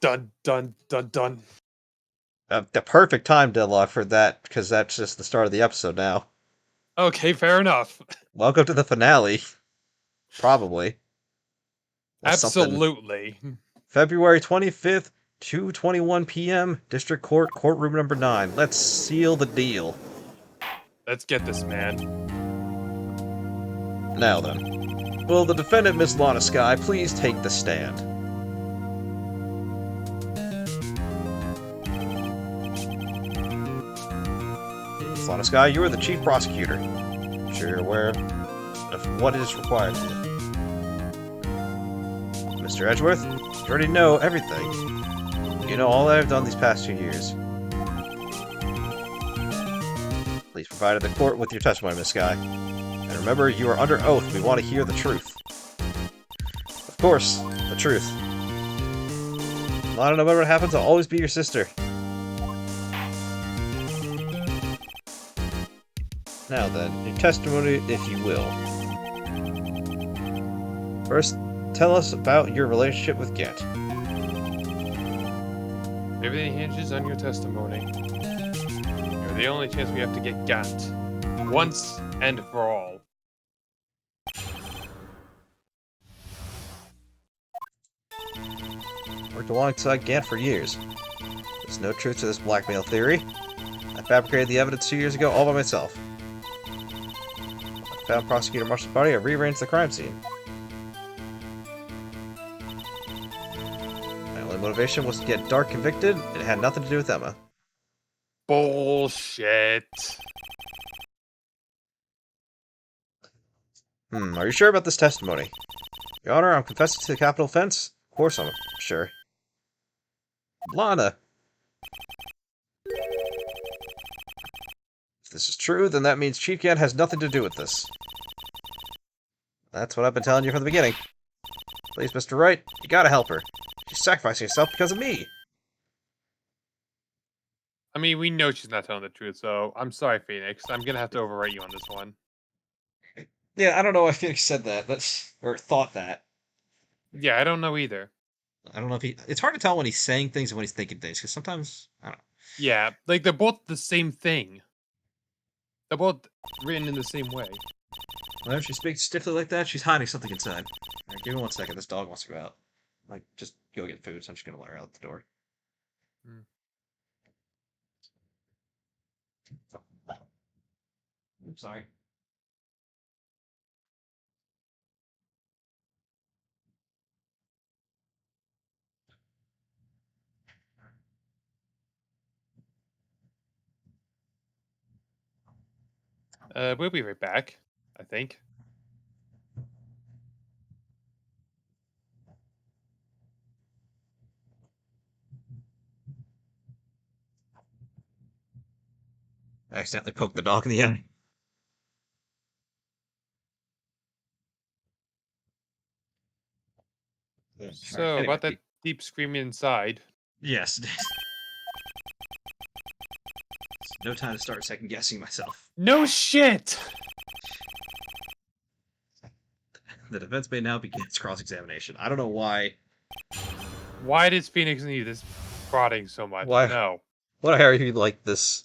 Dun dun dun dun. The perfect time deadlock for that, because that's just the start of the episode now. Okay, fair enough. Welcome to the finale. Probably. Or something. Absolutely. February 25th, 2:21 p.m., District Court, Courtroom number 9. Let's seal the deal. Let's get this man. Now then, will the defendant, Miss Lana Sky, please take the stand? Miss Lana Sky, you are the chief prosecutor. I'm sure you're aware of what is required of you. Mr. Edgeworth, you already know everything. You know all that I've done these past 2 years. Please provide the court with your testimony, Miss Sky. And remember, you are under oath. We want to hear the truth. Of course, the truth. Lana, no matter what happens, I'll always be your sister. Now then, your testimony, if you will. First, tell us about your relationship with Gant. Everything hinges on your testimony. You're the only chance we have to get Gant. Once and for all. Worked alongside Gant for years. There's no truth to this blackmail theory. I fabricated the evidence 2 years ago all by myself. I found Prosecutor Marshall's body, I rearranged the crime scene. My only motivation was to get Dark convicted. It had nothing to do with Emma. Bullshit. Are you sure about this testimony? Your Honor, I'm confessing to the capital offense? Of course I'm sure. Lana! If this is true, then that means Chief Gant has nothing to do with this. That's what I've been telling you from the beginning. Please, Mr. Wright, you gotta help her. She's sacrificing herself because of me. I mean, we know she's not telling the truth, so I'm sorry, Phoenix. I'm gonna have to overwrite you on this one. Yeah, I don't know why Phoenix said that. Or thought that. Yeah, I don't know either. I don't know if he... It's hard to tell when he's saying things and when he's thinking things, because sometimes... I don't know. Yeah, like they're both the same thing. They're both written in the same way. Whenever she speaks stiffly like that, she's hiding something inside. Alright, give me 1 second. This dog wants to go out. Like, just go get food, so I'm just gonna let her out the door. Hmm. I'm sorry. We'll be right back, I think. I accidentally poked the dog in the eye. So, Anyway, about that deep screaming inside. yes. No time to start second guessing myself. No shit! The defense may now begin its cross-examination. I don't know why. Why does Phoenix need this prodding so much? Why? No. Why are you like this?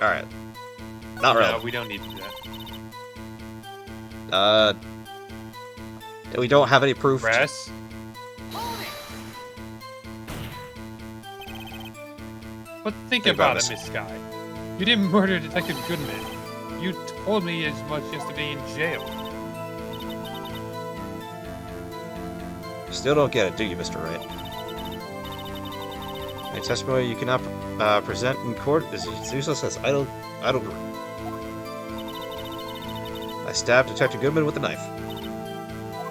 Alright. Not really. No, we don't need to do that. We don't have any proof. Press. But think about it, Miss Sky. You didn't murder Detective Goodman. You told me as much yesterday in jail. Still don't get it, do you, Mr. Wright? A testimony you cannot present in court is as useless as idle group. I stabbed Detective Goodman with a knife.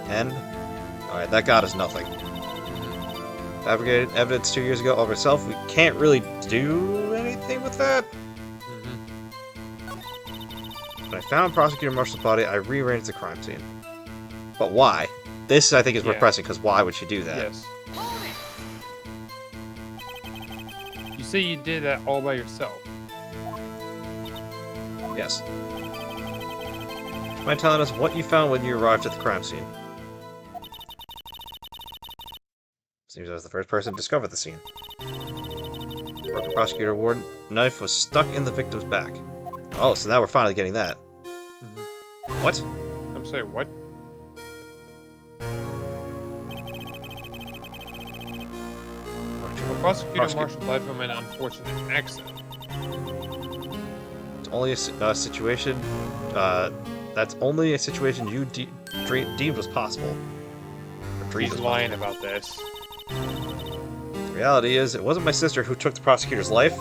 And... Alright, that got us nothing. Fabricated evidence 2 years ago of herself. We can't really do anything with that. When I found Prosecutor Marshall's body, I rearranged the crime scene. But why? This, I think, is repressing, because why would she do that? Yes. You say you did that all by yourself. Yes. Mind telling us what you found when you arrived at the crime scene? Seems I was the first person to discover the scene. Broken prosecutor award knife was stuck in the victim's back. Oh, so now we're finally getting that. Mm-hmm. What? I'm sorry, what? The prosecutor Marshall died from an unfortunate accident. It's only a situation. That's only a situation you deemed was possible. He's lying about this. The reality is, it wasn't my sister who took the prosecutor's life.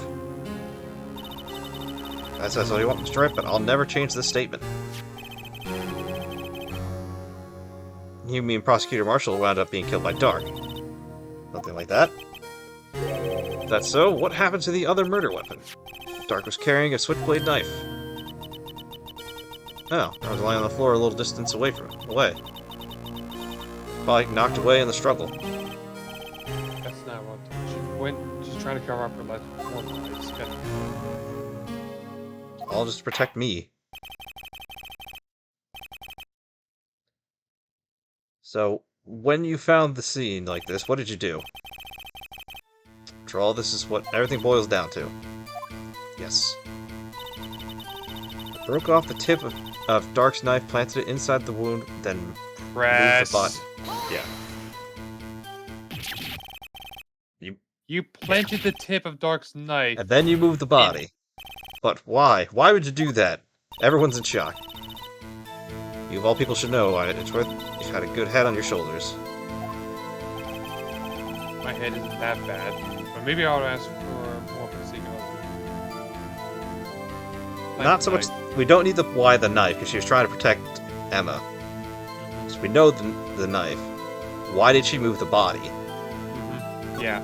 That's all you want, Mr. Wright, but I'll never change this statement. You mean Prosecutor Marshall wound up being killed by Dark? Something like that? If that's so, what happened to the other murder weapon? Dark was carrying a switchblade knife. Oh, I was lying on the floor a little distance away from it. Away. Probably knocked away in the struggle. That's not what she went. She's trying to cover up her life. All just to protect me. So, when you found the scene like this, what did you do? After all, this is what everything boils down to. Yes. I broke off the tip of Dark's knife, planted it inside the wound, then moved the body. Yeah. You planted the tip of Dark's knife. And then you moved the body. But why? Why would you do that? Everyone's in shock. You of all people should know, it's worth you've had a good head on your shoulders. My head isn't that bad, but maybe I'll ask for more physical. Not so much. We don't need the why the knife, because she was trying to protect Emma. So we know the knife. Why did she move the body? Yeah.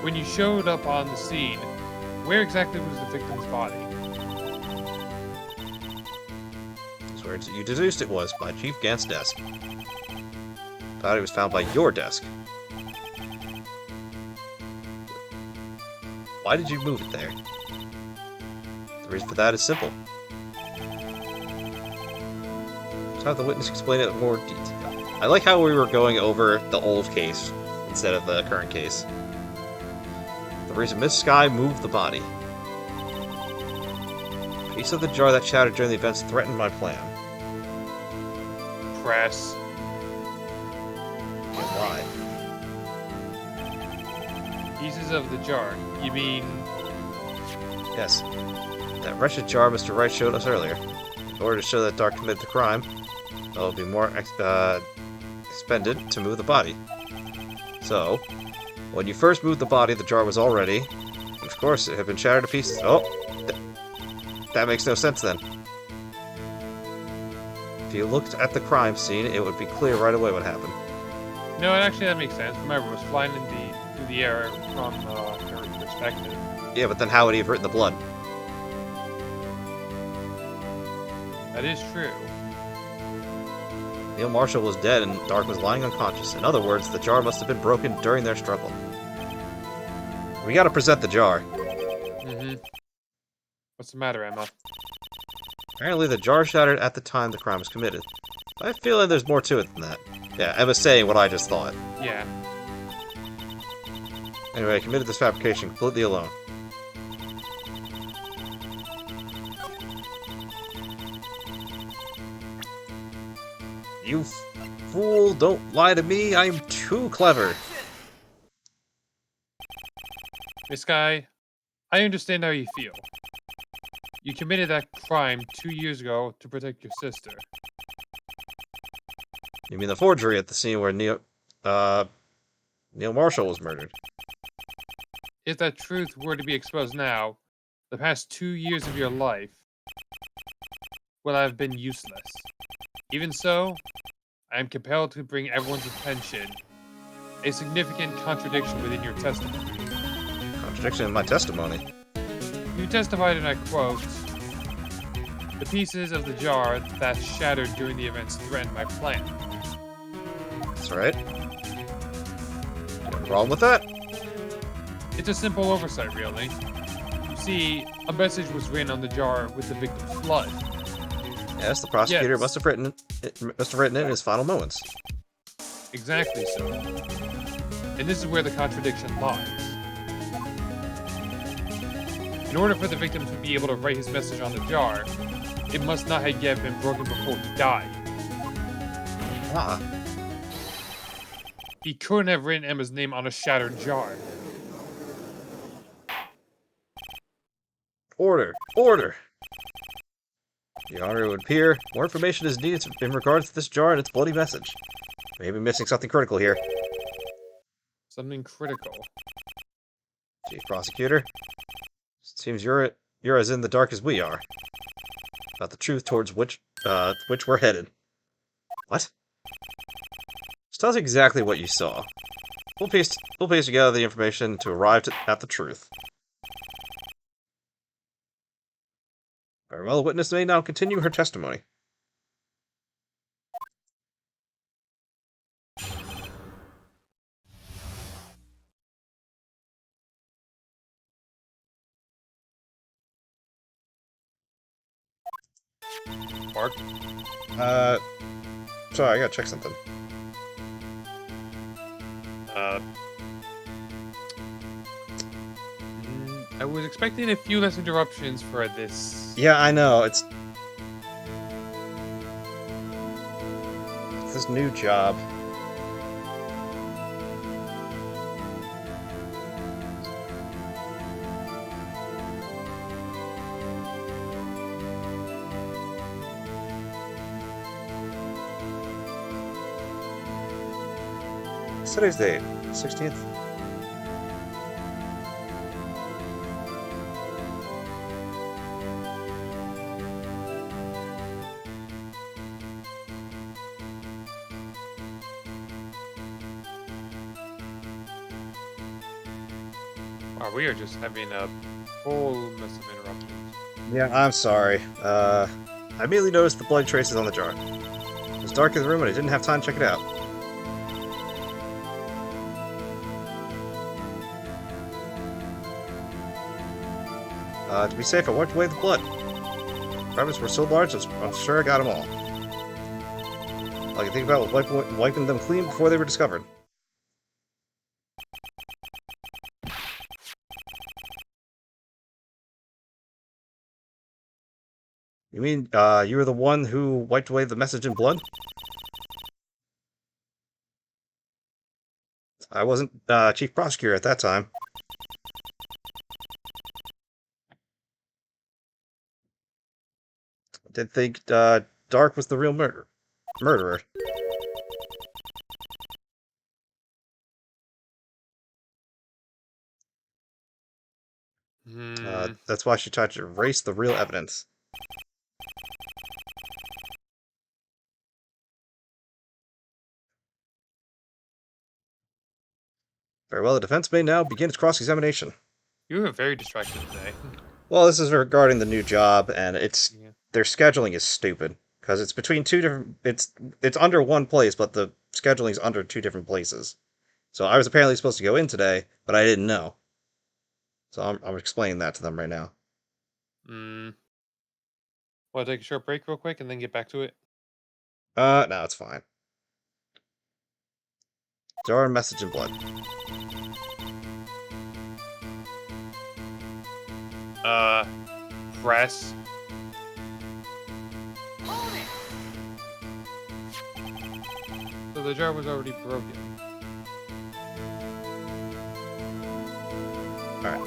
When you showed up on the scene, where exactly was the victim's body? That's where you deduced it was by Chief Gant's desk. The body was found by your desk. Why did you move it there? The reason for that is simple. Let's have the witness explain it in more detail. I like how we were going over the old case instead of the current case. The reason Miss Sky moved the body. A piece of the jar that shattered during the events threatened my plan. Press. And why? Pieces of the jar. You mean... Yes. That wretched jar Mr. Wright showed us earlier. In order to show that Dark committed the crime, it will be more expended to move the body. So, when you first moved the body, the jar was already... Of course, it had been shattered to pieces. Oh! That makes no sense then. If you looked at the crime scene, it would be clear right away what happened. No, actually that makes sense. Remember, it was flying through the air from her perspective. Yeah, but then how would he have written the blood? That is true. Neil Marshall was dead and Dark was lying unconscious. In other words, the jar must have been broken during their struggle. We gotta present the jar. What's the matter, Emma? Apparently the jar shattered at the time the crime was committed. I have a feeling there's more to it than that. Yeah, Emma's saying what I just thought. Yeah. Anyway, I committed this fabrication completely alone. You fool, don't lie to me, I'm too clever. Miss Guy, I understand how you feel. You committed that crime 2 years ago to protect your sister. You mean the forgery at the scene where Neil Marshall was murdered? If that truth were to be exposed now, the past 2 years of your life will have been useless. Even so, I am compelled to bring everyone's attention a significant contradiction within your testimony. Contradiction in my testimony? You testified, and I quote, "The pieces of the jar that shattered during the events threatened my plan." That's right. You have a problem with that? It's a simple oversight, really. You see, a message was written on the jar with the victim's blood. Yes, the prosecutor Yes. must have written it in his final moments. Exactly so. And this is where the contradiction lies. In order for the victim to be able to write his message on the jar, it must not have yet been broken before he died. Ah. He couldn't have written Emma's name on a shattered jar. Order! Order! Your Honor, it would appear more information is needed in regards to this jar and its bloody message. Maybe missing something critical here. Something critical. Chief Prosecutor, seems you're as in the dark as we are about the truth towards which we're headed. What? Just tell us exactly what you saw. We'll piece together the information to arrive at the truth. Very well, the witness may now continue her testimony. Mark? Sorry, I gotta check something. I was expecting a few less interruptions for this. Yeah, I know, it's this new job. What's today's date? 16th? Wow, we are just having a whole mess of interruptions. Yeah, I'm sorry. I immediately noticed the blood traces on the jar. It was dark in the room and I didn't have time to check it out. To be safe, I wiped away the blood. Fragments were so large, I'm sure I got them all. All I can think about was wiping them clean before they were discovered. You mean, you were the one who wiped away the message in blood? I wasn't, Chief Prosecutor at that time. I did think, Dark was the real murderer. That's why she tried to erase the real evidence. Very well, the defense may now begin its cross-examination. You were very distracted today. Well, this is regarding the new job, and Yeah. their scheduling is stupid because it's between two different. It's under one place, but the scheduling is under two different places. So I was apparently supposed to go in today, but I didn't know. So I'm explaining that to them right now. Want to take a short break real quick and then get back to it? No, it's fine. Jar and message in blood. Press. So the jar was already broken. Alright.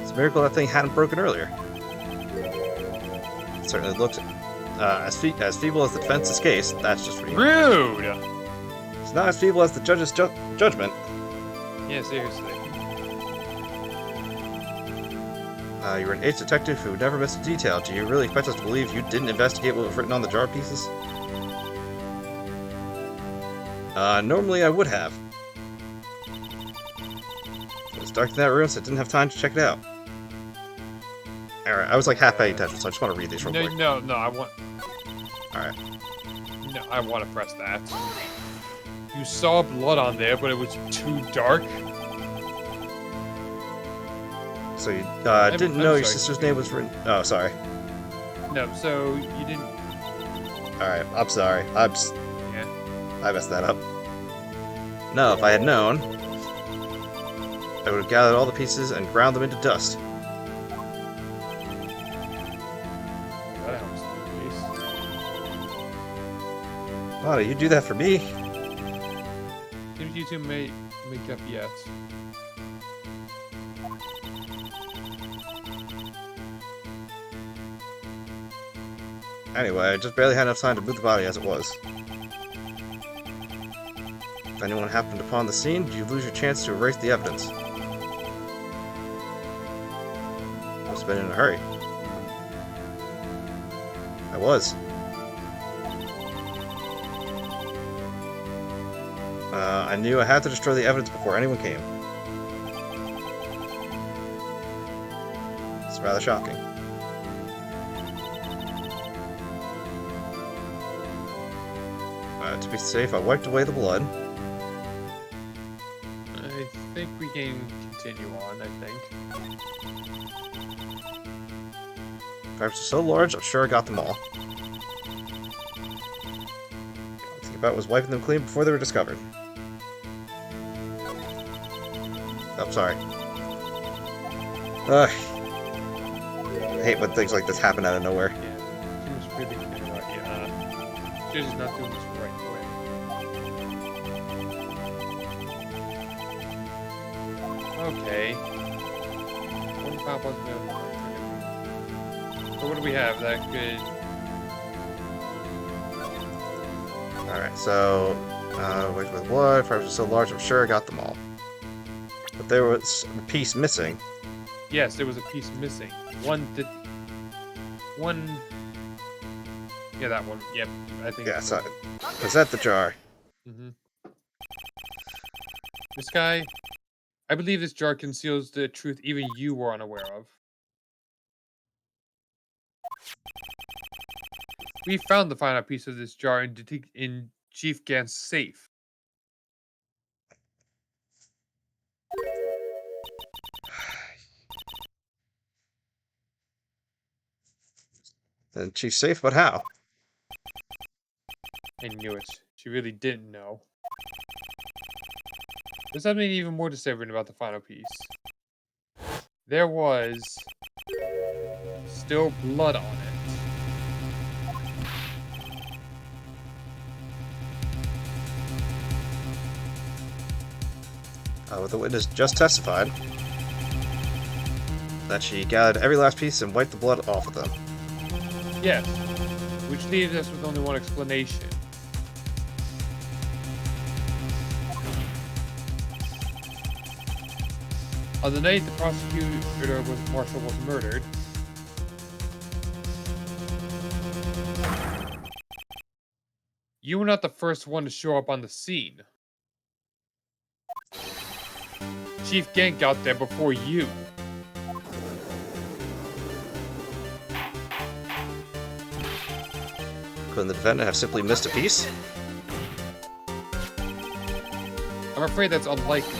It's a miracle that thing hadn't broken earlier. It certainly looked as feeble as the defense's case. That's just for you. Rude! It's not as feeble as the judge's judgment. Yeah, seriously. You're an ace detective who never missed a detail. Do you really expect us to believe you didn't investigate what was written on the jar pieces? Normally I would have. It was dark in that room, so I didn't have time to check it out. Alright, I was like half paying attention, so I just want to read these real quick. No, I want... Alright. No, I want to press that. You saw blood on there, but it was too dark? So you didn't know your sister's name was written... Oh, sorry. No, so you didn't... Alright, I'm sorry. Yeah. I messed that up. No, if I had known, I would have gathered all the pieces and ground them into dust. That helps the case. Lana, you do that for me? Didn't you two make up yet? Anyway, I just barely had enough time to move the body as it was. If anyone happened upon the scene, you lose your chance to erase the evidence. Must have been in a hurry. I was. I knew I had to destroy the evidence before anyone came. It's rather shocking. To be safe, I wiped away the blood. I think we can continue on, I think. Perhaps so large, I'm sure I got them all. All I think about was wiping them clean before they were discovered. Oh, sorry. I hate when things like this happen out of nowhere. Yeah. Seems really good about she's just not doing this the right way. Okay. One pop on the So what do we have that could Alright, so, wiped with blood, perhaps so large, I'm sure I got them all. But there was a piece missing. Yes, there was a piece missing. One. Yeah, that one. Yep, I think. Yeah, so present the jar. This guy, I believe this jar conceals the truth even you were unaware of. We found the final piece of this jar in Chief Gant's safe. Then Chief's safe, but how? I knew it. She really didn't know. There's something even more disturbing about the final piece. There was still blood on it. The witness just testified that she gathered every last piece and wiped the blood off of them. Yes, which leaves us with only one explanation. On the night the prosecutor Marshall was murdered, you were not the first one to show up on the scene. Chief Gant got there before you. Couldn't the defendant have simply missed a piece? I'm afraid that's unlikely.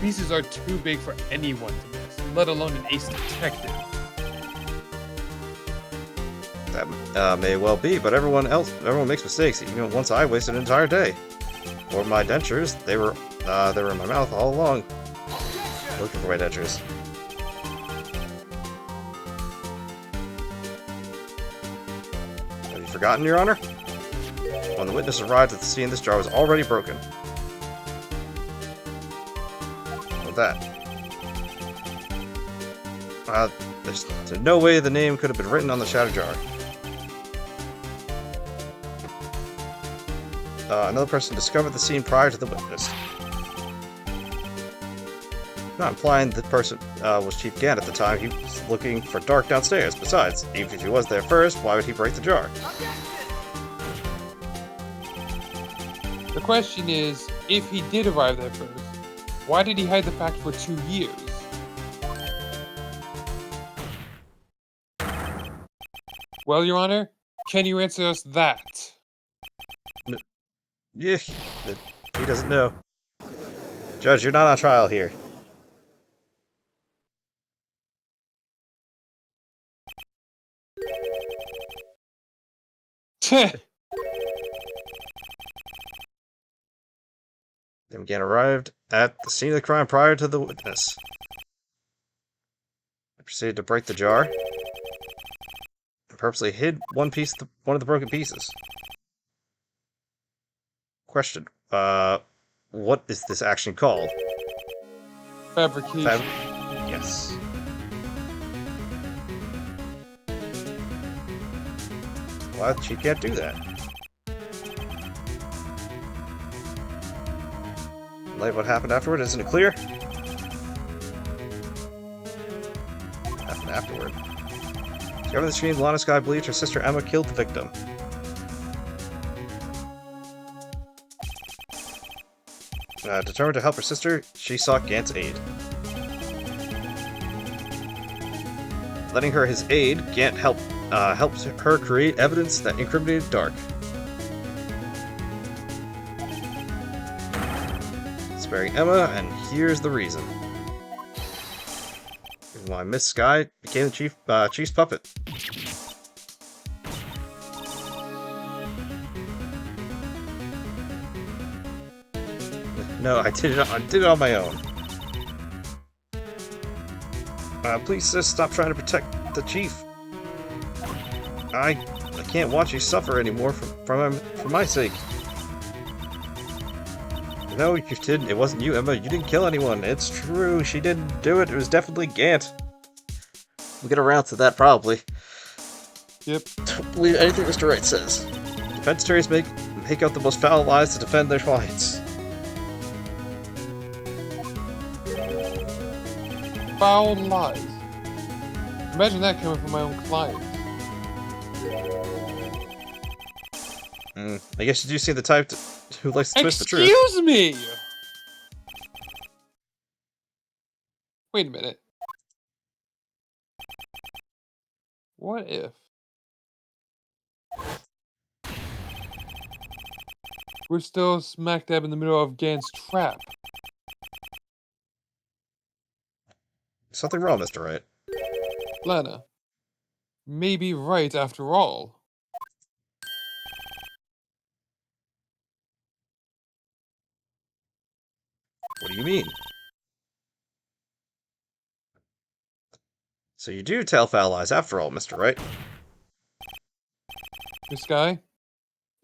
Pieces are too big for anyone to miss, let alone an ace detective. That may well be, but everyone makes mistakes. Even once I wasted an entire day. Or my dentures, they were in my mouth all along. Looking for my dentures. Have you forgotten, Your Honor? When the witness arrived at the scene, this jar was already broken. With that. There's no way the name could have been written on the shattered jar. Another person discovered the scene prior to the witness. Not implying the person was Chief Gant at the time. He was looking for Dark downstairs. Besides, even if he was there first, why would he break the jar? The question is, if he did arrive there first, why did he hide the fact for 2 years? Well, Your Honor, can you answer us that? Yeah, he doesn't know. Judge, you're not on trial here. Tch. Then again arrived at the scene of the crime prior to the witness. I proceeded to break the jar and purposely hid one of the broken pieces. Question. What is this action called? Fabrication. Yes. Well, she can't do that. Like what happened afterward, isn't it clear? What happened afterward? Discover the screen, Lana Sky believes her sister Emma killed the victim. Determined to help her sister, she sought Gant's aid. Letting her his aid, Gant helped her create evidence that incriminated Dark. Sparing Emma, and here's the reason. Why Miss Sky became the chief's puppet. No, I did it on my own. Please, sis, stop trying to protect the chief. I can't watch you suffer anymore for my sake. No, you didn't. It wasn't you, Emma. You didn't kill anyone. It's true. She didn't do it. It was definitely Gant. We'll get around to that, probably. Yep. Don't believe anything Mr. Wright says. Defense attorneys make out the most foul lies to defend their clients. Foul lies. Imagine that coming from my own client. I guess you do seem the type who likes to twist the truth. Excuse me! Wait a minute. What if we're still smack dab in the middle of Gant's trap? Something wrong, Mr. Wright. Lana, maybe right after all. What do you mean? So you do tell foul lies after all, Mr. Wright. Miss Sky,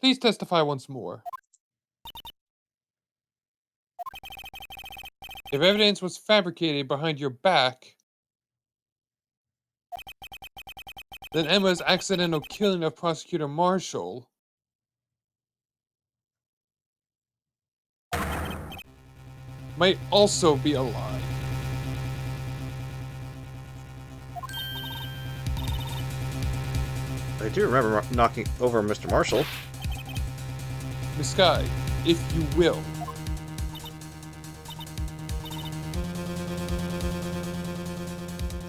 please testify once more. If evidence was fabricated behind your back, then Emma's accidental killing of Prosecutor Marshall might also be a lie. I do remember knocking over Mr. Marshall. Miss Sky, if you will.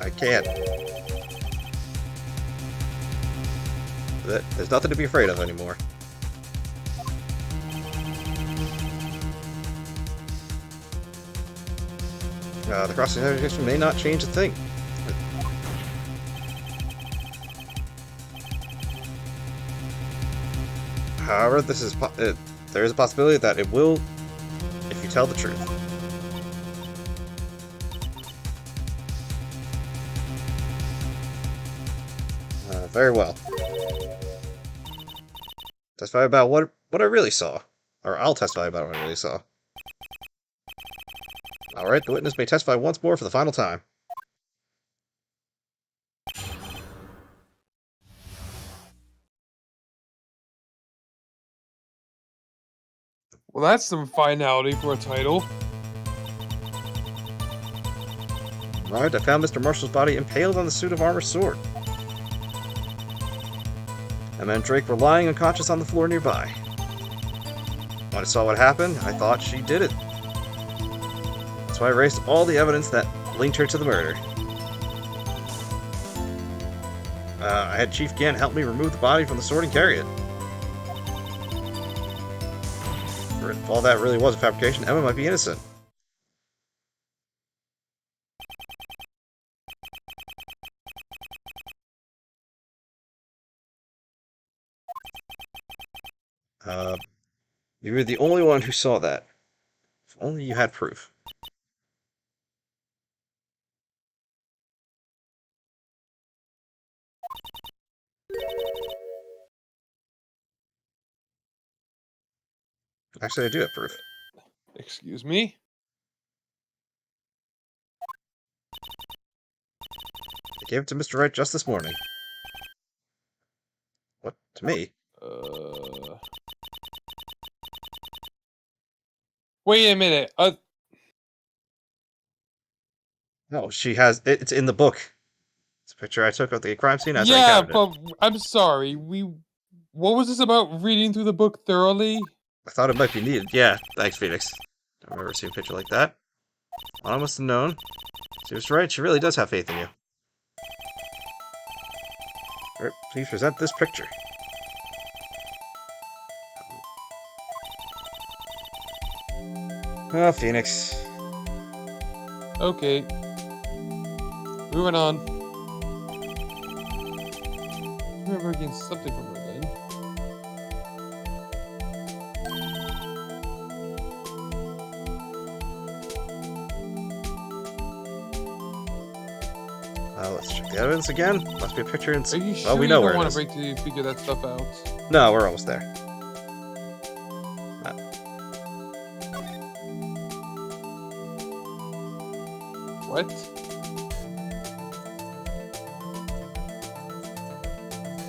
I can't. There's nothing to be afraid of anymore. The cross-examination may not change a thing. However, there is a possibility that it will if you tell the truth. Very well. Testify about what I really saw. Or I'll testify about what I really saw. Alright, the witness may testify once more for the final time. Well, that's some finality for a title. Alright, I found Mr. Marshall's body impaled on the suit of armor sword. Emma and Drake were lying unconscious on the floor nearby. When I saw what happened, I thought she did it. So I erased all the evidence that linked her to the murder. I had Chief Gant help me remove the body from the sword and carry it. If all that really was a fabrication, Emma might be innocent. You were the only one who saw that. If only you had proof. Actually, I do have proof. Excuse me? I gave it to Mr. Wright just this morning. What? To me? Wait a minute. No, she has. It's in the book. It's a picture I took of the crime scene as I Yeah, encountered it. but I'm sorry. What was this about reading through the book thoroughly? I thought it might be needed. Yeah, thanks, Phoenix. I've never seen a picture like that. I must have known. She was right. She really does have faith in you. Alright, please present this picture. Oh, Phoenix. Okay. Moving on. I remember getting something from her then. Let's check the evidence again. Must be a picture in. Are you sure Well, we you know don't where it want is. to break till you figure that stuff out? No, we're almost there. What?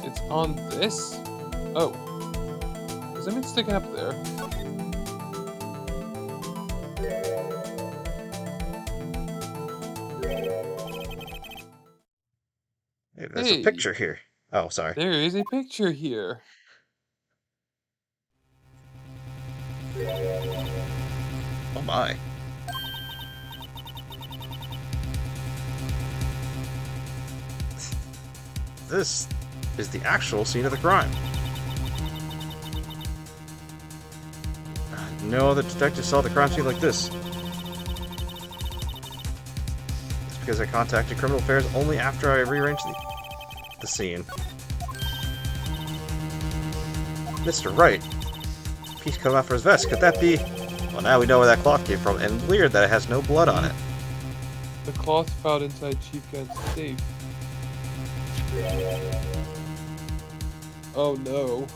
It's on this? Oh. Does that mean sticking up there? Hey, there's Hey. a picture here. Oh, sorry. There is a picture here. Oh my. This is the actual scene of the crime. No other detective saw the crime scene like this. It's because I contacted Criminal Affairs only after I rearranged the scene. Mr. Wright. Piece cut off for his vest. Could that be... Well, now we know where that cloth came from, and weird that it has no blood on it. The cloth found inside Chief Kent's safe. Oh no.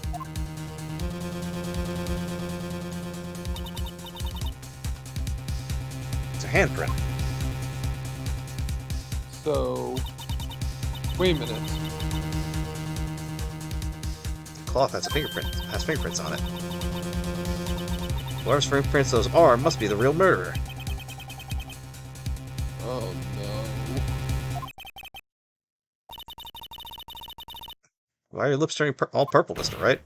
It's a handprint. So... Wait a minute. The cloth has fingerprints on it. Whoever's fingerprints those are must be the real murderer. Oh no. Why are your lips turning all purple, Mr. Wright?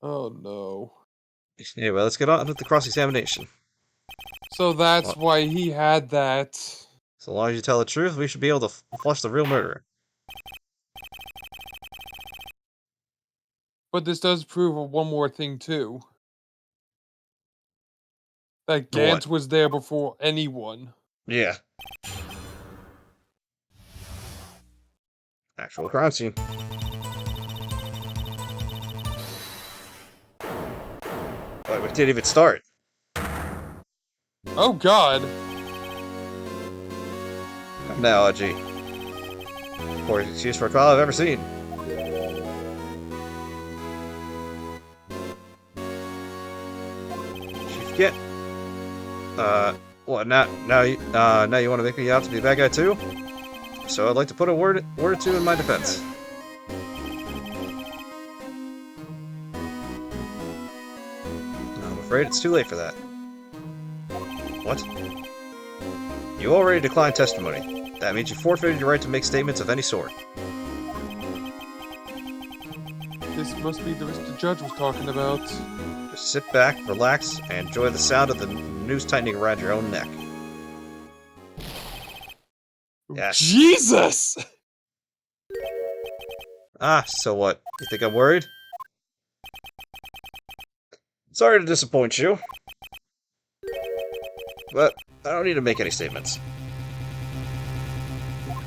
Oh no. Anyway, let's get on with the cross-examination. So that's What? why he had that. So long as you tell the truth, we should be able to flush the real murderer. But this does prove one more thing too. That The what? Gantz was there before anyone. Yeah. Actual crime scene. But we didn't even start. Oh god. Analogy. Poorest excuse for a trial I've ever seen. Chief Kent. What now you want to make me out to be a bad guy too? So I'd like to put a word or two in my defense. I'm afraid it's too late for that. What? You already declined testimony. That means you forfeited your right to make statements of any sort. This must be the risk the judge was talking about. Just sit back, relax, and enjoy the sound of the noose tightening around your own neck. Yes. Jesus! Ah, so what? You think I'm worried? Sorry to disappoint you. But I don't need to make any statements.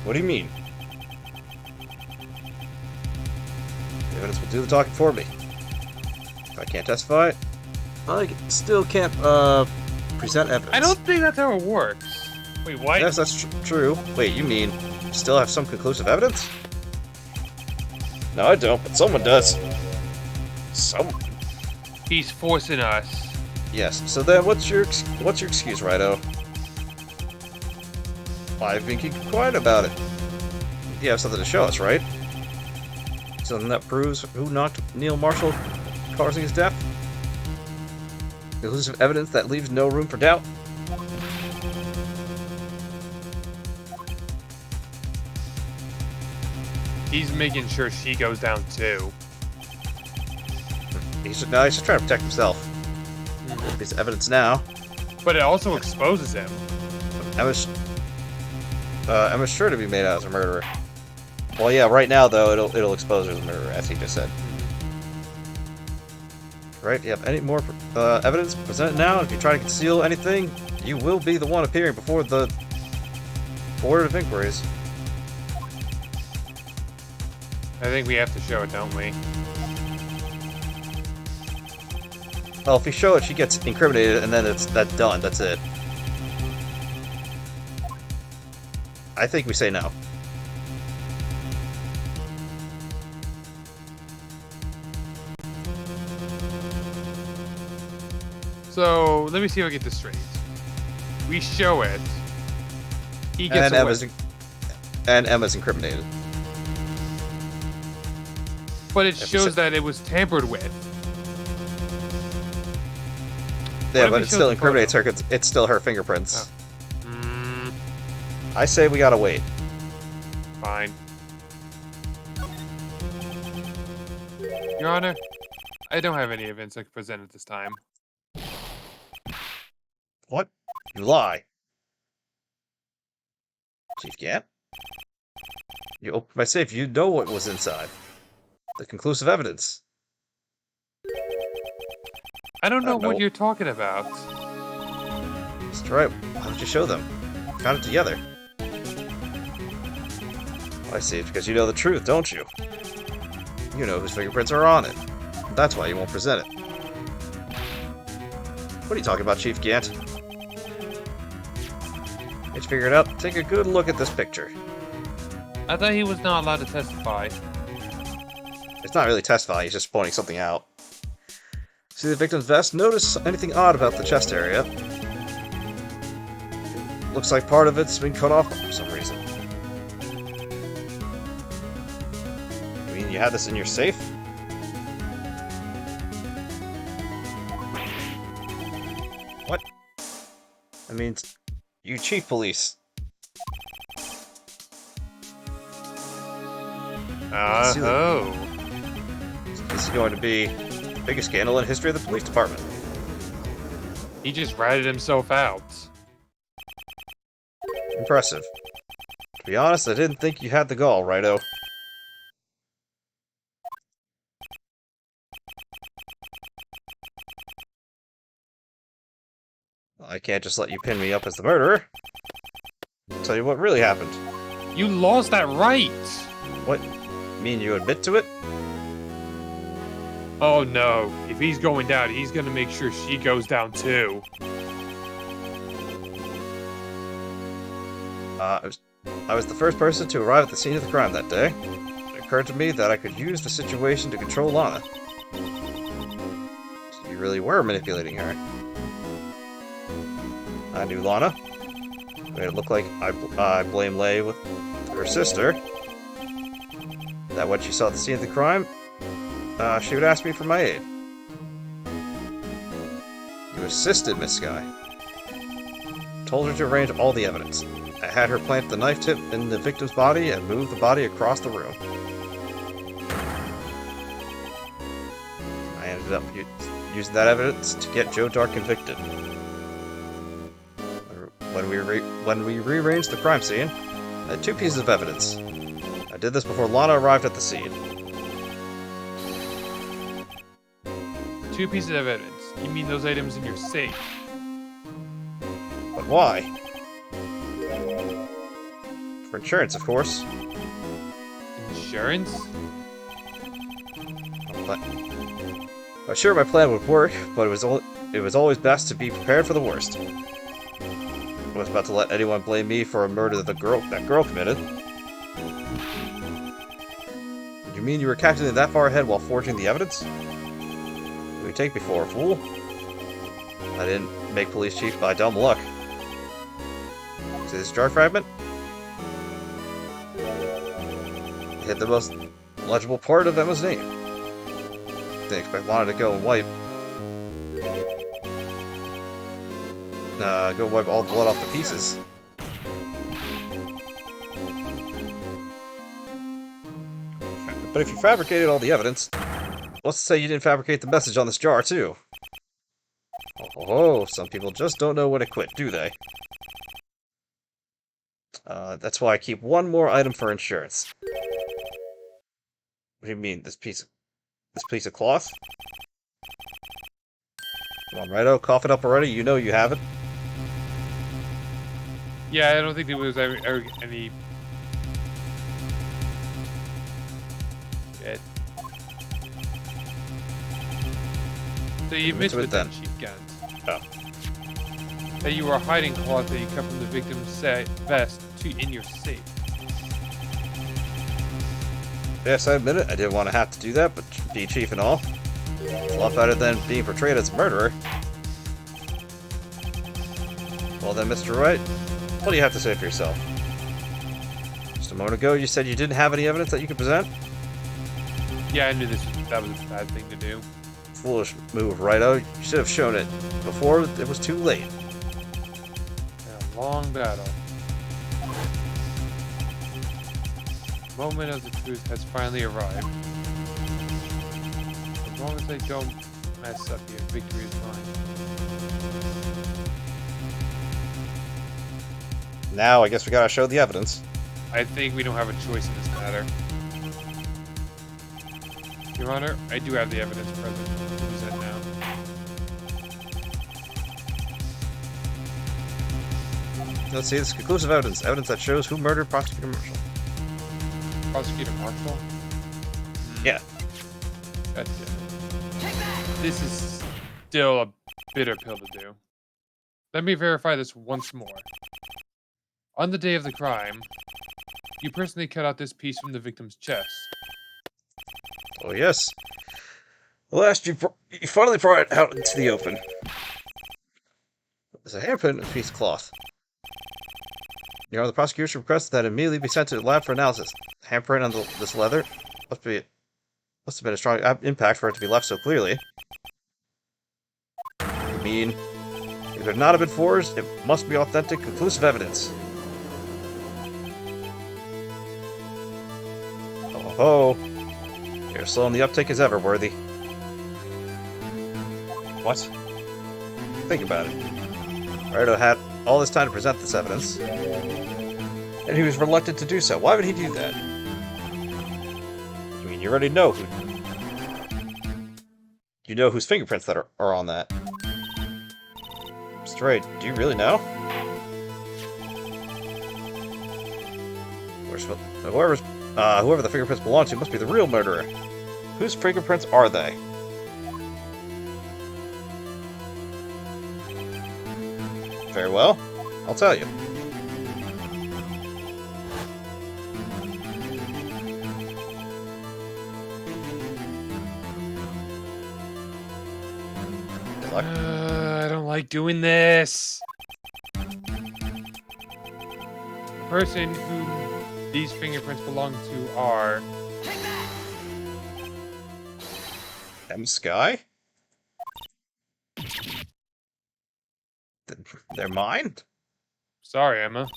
What do you mean? If evidence will do the talking for me. If I can't testify, I still can't, present evidence. I don't think that's how it works. Wait, what? Yes, that's true. Wait, you mean you still have some conclusive evidence? No, I don't, but someone does. Someone. He's forcing us. Yes. So then, what's your excuse, Righto? I've been keeping quiet about it. You have something to show us, right? Something that proves who knocked Neil Marshall, causing his death? Conclusive evidence that leaves no room for doubt? He's making sure she goes down too. He's just trying to protect himself. There's evidence now. But it also exposes him. Emma's sure to be made out as a murderer. Well, yeah, right now, though, it'll expose her as a murderer, as he just said. Right, you have any more evidence? Present it now. If you try to conceal anything, you will be the one appearing before the Board of Inquiries. I think we have to show it, don't we? Well, if we show it, she gets incriminated, and then that's done. That's it. I think we say no. So, let me see if I get this straight. We show it. He gets away. And Emma's incriminated. But it shows that it was tampered with. Yeah, but it still incriminates her because it's still her fingerprints. Oh. I say we gotta wait. Fine. Your Honor, I don't have any evidence I can present at this time. What? You lie. Chief Gant? You opened my safe. You know what was inside. The conclusive evidence. I don't know what you're talking about. That's right. Why don't you show them? Count it together. I see. It's because you know the truth, don't you? You know whose fingerprints are on it. That's why you won't present it. What are you talking about, Chief Gant? Get you figured out. Take a good look at this picture. I thought he was not allowed to testify. It's not really testifying, he's just pointing something out. See the victim's vest? Notice anything odd about the chest area? Looks like part of it's been cut off for some reason. You mean you had this in your safe? What? I mean, you chief police. Oh. This is going to be the biggest scandal in the history of the police department. He just ratted himself out. Impressive. To be honest, I didn't think you had the gall, Righto. I can't just let you pin me up as the murderer. I'll tell you what really happened. You lost that right! What? You mean you admit to it? Oh no. If he's going down, he's gonna make sure she goes down too. I was the first person to arrive at the scene of the crime that day. It occurred to me that I could use the situation to control Lana. So you really were manipulating her. I knew Lana. Made it look like I blame Lei with her sister. That when she saw the scene of the crime, she would ask me for my aid. You assisted Miss Sky. Told her to arrange all the evidence. I had her plant the knife tip in the victim's body and move the body across the room. I ended up using that evidence to get Joe Dark convicted. When we rearranged the crime scene, I had two pieces of evidence. I did this before Lana arrived at the scene. Two pieces of evidence. You mean those items in your safe? But why? For insurance, of course. Insurance? I'm sure my plan would work, but it was always best to be prepared for the worst. I was about to let anyone blame me for a murder that girl committed. You mean you were calculating that far ahead while forging the evidence? What do you take me for, a fool? I didn't make police chief by dumb luck. See this jar fragment? It hit the most legible part of Emma's name. Didn't expect Lana to go and wipe all the blood off the pieces. But if you fabricated all the evidence, let's say you didn't fabricate the message on this jar, too. Oh, some people just don't know when to quit, do they? That's why I keep one more item for insurance. What do you mean, this piece of cloth? Come on, Righto, cough it up already, you know you have it. Yeah, I don't think there was ever any... Shit. So you missed it then, Chief Gant. Oh. That you were hiding cloth that you cut from the victim's vest in your safe. Yes, I admit it, I didn't want to have to do that, but be chief and all. It's a lot better than being portrayed as a murderer. Well then, Mr. Wright, what do you have to say for yourself? Just a moment ago, you said you didn't have any evidence that you could present? Yeah, I knew that was a bad thing to do. Foolish move, Righto. You should have shown it before it was too late. A long battle. The moment of the truth has finally arrived. As long as I don't mess up here, victory is mine. Now, I guess we gotta show the evidence. I think we don't have a choice in this matter. Your Honor, I do have the evidence present. Use that now. Let's see, this is conclusive evidence. Evidence that shows who murdered Prosecutor Marshall. Prosecutor Marshall? Yeah. That's it. This is still a bitter pill to do. Let me verify this once more. On the day of the crime, you personally cut out this piece from the victim's chest. Oh, yes. Last, you finally brought it out into the open. There's a handprint and a piece of cloth. Your Honor, the prosecution requests that it immediately be sent to the lab for analysis. The handprint on this leather must have been a strong impact for it to be left so clearly. I mean, if it had not have been forged, it must be authentic, conclusive evidence. Oh, you're slow in the uptake as ever, Worthy. What? Think about it. Righto had all this time to present this evidence, and he was reluctant to do so. Why would he do that? I mean, you already know who... You know whose fingerprints that are on that. Straight, do you really know? Whoever the fingerprints belong to must be the real murderer. Whose fingerprints are they? Very well. I'll tell you. Good luck. I don't like doing this. The person who these fingerprints belong to are... M. Sky? They're mine? Sorry, Emma.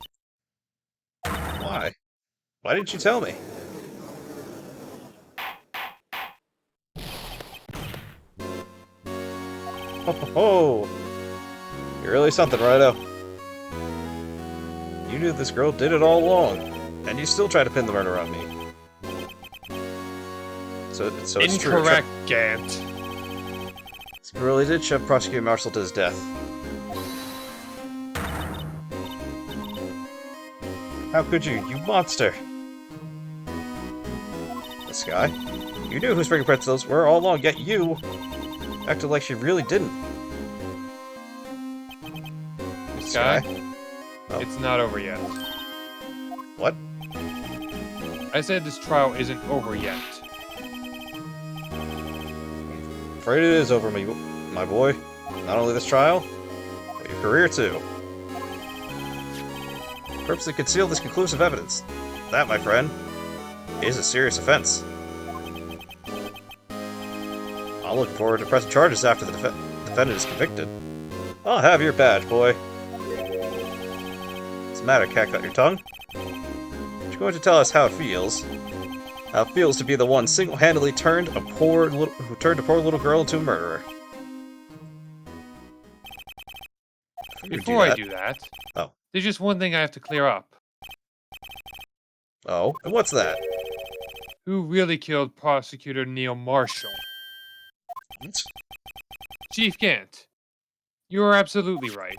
Why? Why didn't you tell me? Oh, you're really something, Righto. You knew this girl did it all along, and you still try to pin the murder on me. So it's Incorrect, Gant. This girl really did shove Prosecutor Marshall to his death. How could you monster? This guy? You knew whose fingerprints those were all along, yet you acted like she really didn't. This guy? Oh. It's not over yet. What? I said this trial isn't over yet. Afraid it is over, my boy. Not only this trial, but your career too. Purposely conceal this conclusive evidence. That, my friend, is a serious offense. I'm looking forward to pressing charges after the defendant is convicted. I'll have your badge, boy. What's the matter, cat? Got your tongue? You're going to tell us how it feels. How it feels to be the one single-handedly turned a poor little girl into a murderer. Before I do that, oh, there's just one thing I have to clear up. Oh, and what's that? Who really killed Prosecutor Neil Marshall? What? Chief Gant, you are absolutely right.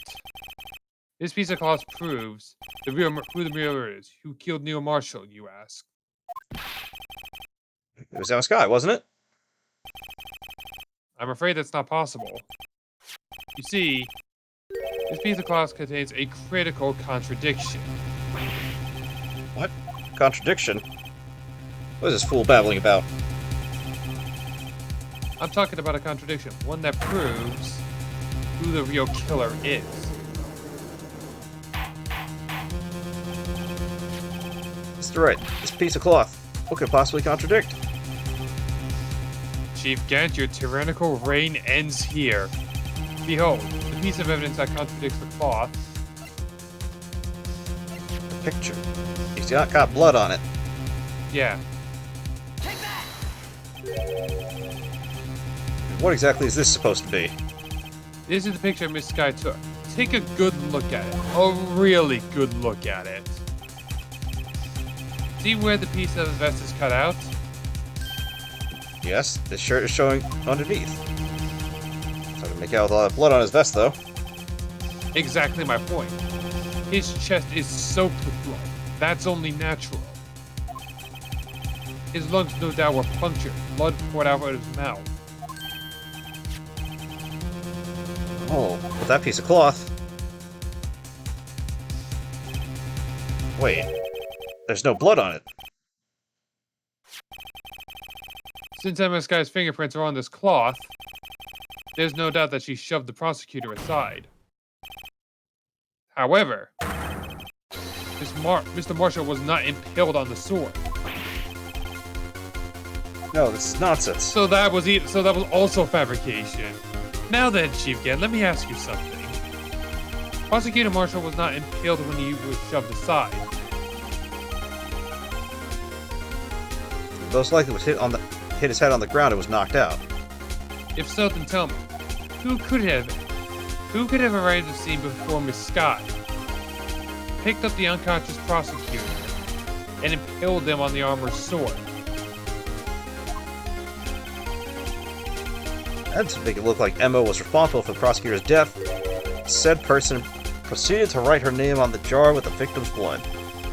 This piece of cloth proves who the real is. Who killed Neil Marshall, you ask? It was Emma Sky, wasn't it? I'm afraid that's not possible. You see, this piece of cloth contains a critical contradiction. What? Contradiction? What is this fool babbling about? I'm talking about a contradiction. One that proves who the real killer is. Mr. Wright, this piece of cloth, what could possibly contradict? Chief Gant, your tyrannical reign ends here. Behold, the piece of evidence that contradicts the cloth. The picture. He's got blood on it. Yeah. What exactly is this supposed to be? This is the picture Miss Sky took. Take a good look at it. A really good look at it. See where the piece of the vest is cut out? Yes, this shirt is showing underneath. It's hard to make out with a lot of blood on his vest, though. Exactly my point. His chest is soaked with blood. That's only natural. His lungs no doubt were punctured. Blood poured out of his mouth. Oh, with that piece of cloth. Wait, there's no blood on it. Since Emma Sky's fingerprints are on this cloth, there's no doubt that she shoved the prosecutor aside. However, Mr. Marshall was not impaled on the sword. No, this is nonsense. So that was also fabrication. Now then, Chief Gant, let me ask you something. Prosecutor Marshall was not impaled when he was shoved aside. Most likely was hit his head on the ground and was knocked out. If so, then tell me, who could have arrived at the scene before Miss Sky, picked up the unconscious prosecutor, and impaled them on the armor's sword? And to make it look like Emma was responsible for the prosecutor's death, said person proceeded to write her name on the jar with the victim's blood,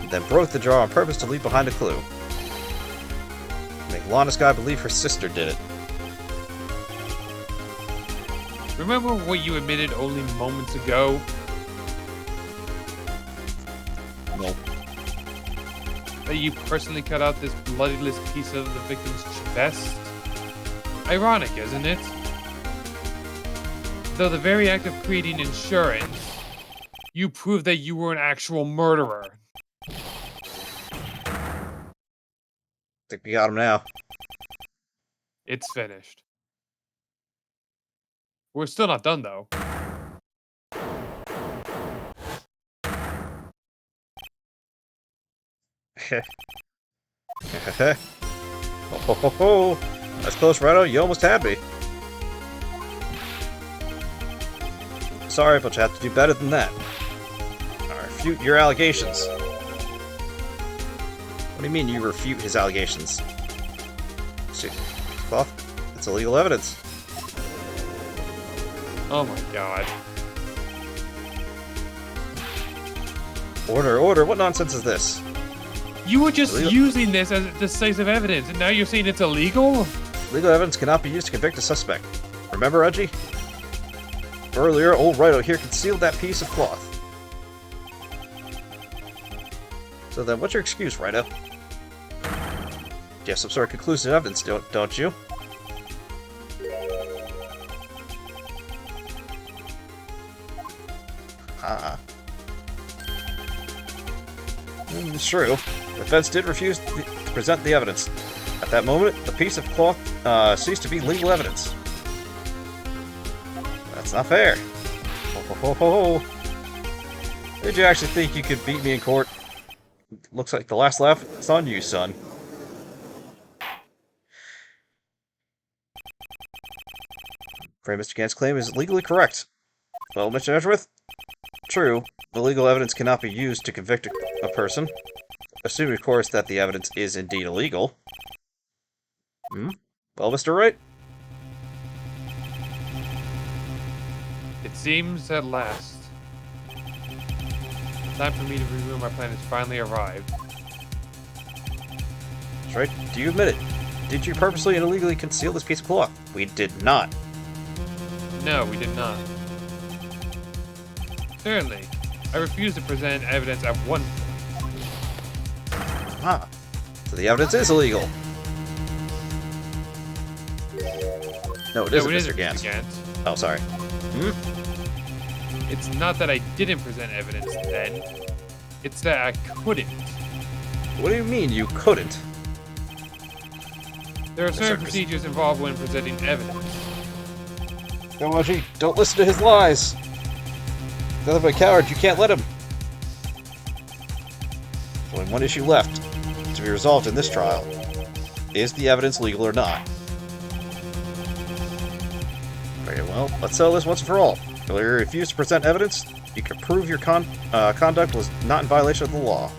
and then broke the jar on purpose to leave behind a clue. Make Lana Sky believe her sister did it. Remember what you admitted only moments ago? No. That you personally cut out this bloodiless piece of the victim's vest? Ironic, isn't it? Though the very act of creating insurance, you proved that you were an actual murderer. I think we got him now. It's finished. We're still not done, though. Ho ho ho ho! That's close, Rhino. You almost had me. Sorry, but you have to do better than that. I refute your allegations. What do you mean you refute his allegations? See, cloth? It's illegal evidence. Oh my god. Order, order! What nonsense is this? You were just Illegal- using this as decisive evidence, and now you're saying it's illegal? Legal evidence cannot be used to convict a suspect. Remember, Reggie? Earlier, old Wright here concealed that piece of cloth. So then, what's your excuse, Wright? You have some sort of conclusive evidence, don't you? It's true. The defense did refuse to present the evidence. At that moment, the piece of cloth ceased to be legal evidence. That's not fair. Ho, ho, ho, ho. Did you actually think you could beat me in court? Looks like the last laugh is on you, son. Afraid Mr. Gant's claim is legally correct. Well, Mr. Edgeworth? True, the legal evidence cannot be used to convict a person. Assuming, of course, that the evidence is indeed illegal. Well, Mr. Wright? It seems at last. The time for me to reveal my plan has finally arrived. That's right. Do you admit it? Did you purposely and illegally conceal this piece of cloth? We did not. No, we did not. Certainly, I refuse to present evidence at one point. Ah, so the evidence is illegal. No, it isn't, Mr. Gant. Oh, sorry. It's not that I didn't present evidence then. It's that I couldn't. What do you mean you couldn't? There are certain procedures involved when presenting evidence. Yamaji, don't listen to his lies. He's nothing but a coward. You can't let him. There's only one issue left to be resolved in this trial. Is the evidence legal or not? Very well, let's settle this once and for all. Earlier, you refused to present evidence. You can prove your conduct was not in violation of the law.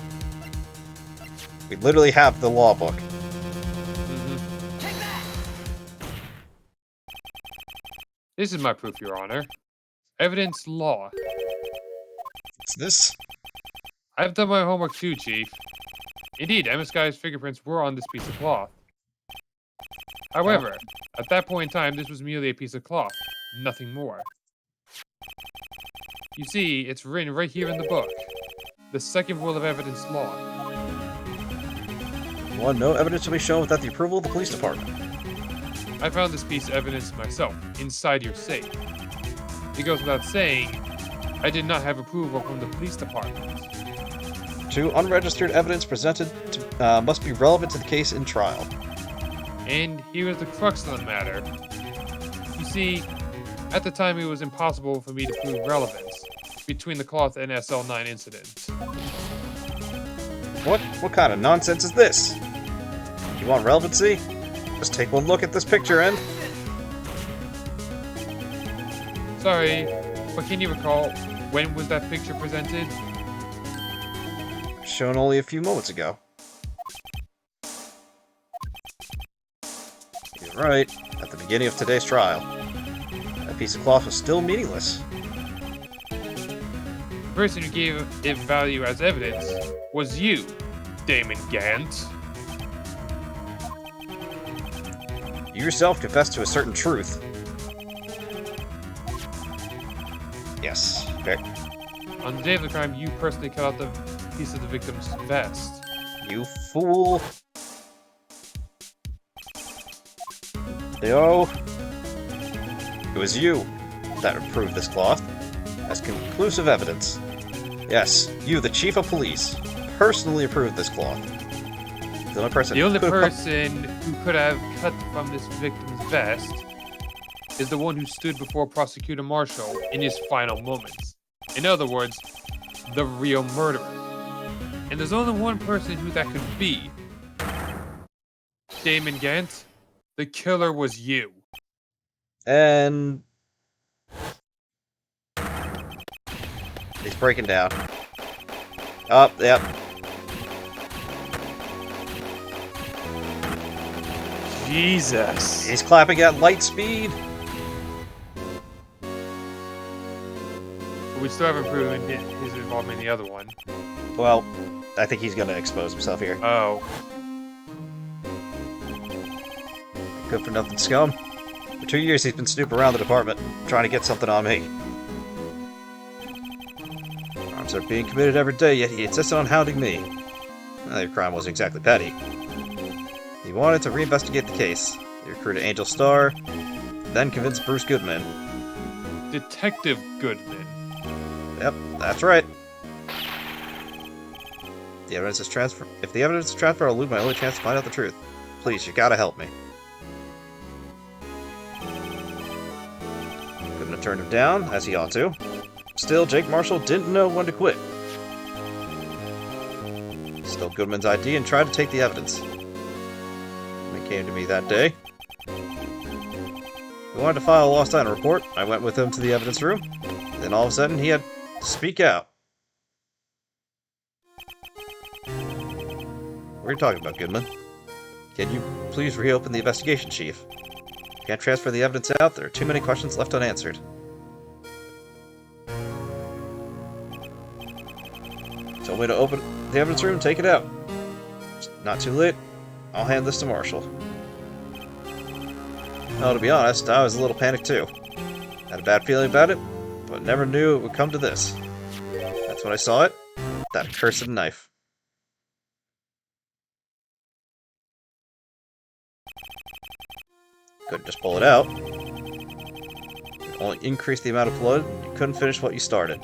We literally have the law book. This is my proof, Your Honor. Evidence law. What's this? I've done my homework too, Chief. Indeed, Emma Sky's fingerprints were on this piece of cloth. However, at that point in time, this was merely a piece of cloth, nothing more. You see, it's written right here in the book. The second rule of evidence law. 1. No evidence shall be shown without the approval of the police department. I found this piece of evidence myself, inside your safe. It goes without saying, I did not have approval from the police department. 2. Unregistered evidence presented must be relevant to the case in trial. And here is the crux of the matter. You see, at the time it was impossible for me to prove relevance between the cloth and SL9 incident. What? What kind of nonsense is this? You want relevancy? Just take one look at this picture and... Sorry, but can you recall, when was that picture presented? Shown only a few moments ago. You're right. At the beginning of today's trial, that piece of cloth was still meaningless. The person who gave it value as evidence was you, Damon Gant. You yourself confessed to a certain truth. Yes, very. On the day of the crime, you personally cut out the piece of the victim's vest. You fool. Yo. It was you that approved this cloth as conclusive evidence. Yes, you, the chief of police, personally approved this cloth. The only person who could have cut from this victim's vest is the one who stood before Prosecutor Marshall in his final moments. In other words, the real murderer. And there's only one person who that could be. Damon Gant, the killer was you. And... he's breaking down. Oh, yep. Jesus. He's clapping at light speed. But we still haven't proven his involvement in the other one. Well, I think he's gonna expose himself here. Oh. Good for nothing scum. For 2 years he's been snooping around the department, trying to get something on me. Crimes are being committed every day, yet he insisted on hounding me. Well, your crime wasn't exactly petty. He wanted to reinvestigate the case. He recruited Angel Starr, then convinced Bruce Goodman. Detective Goodman. Yep, that's right. The evidence is transferred. If the evidence is transferred, I'll lose my only chance to find out the truth. Please, you gotta help me. Goodman turned him down, as he ought to. Still, Jake Marshall didn't know when to quit. Stole Goodman's ID and tried to take the evidence. When he came to me that day, he wanted to file a lost item report. I went with him to the evidence room. Then all of a sudden, he had to speak out. What are you talking about, Goodman? Can you please reopen the investigation, Chief? Can't transfer the evidence out. There are too many questions left unanswered. Told me to open the evidence room and take it out. It's not too late. I'll hand this to Marshall. No, to be honest, I was a little panicked too. Had a bad feeling about it, but never knew it would come to this. That's when I saw it. That accursed knife. Couldn't just pull it out. It only increased the amount of blood. You couldn't finish what you started.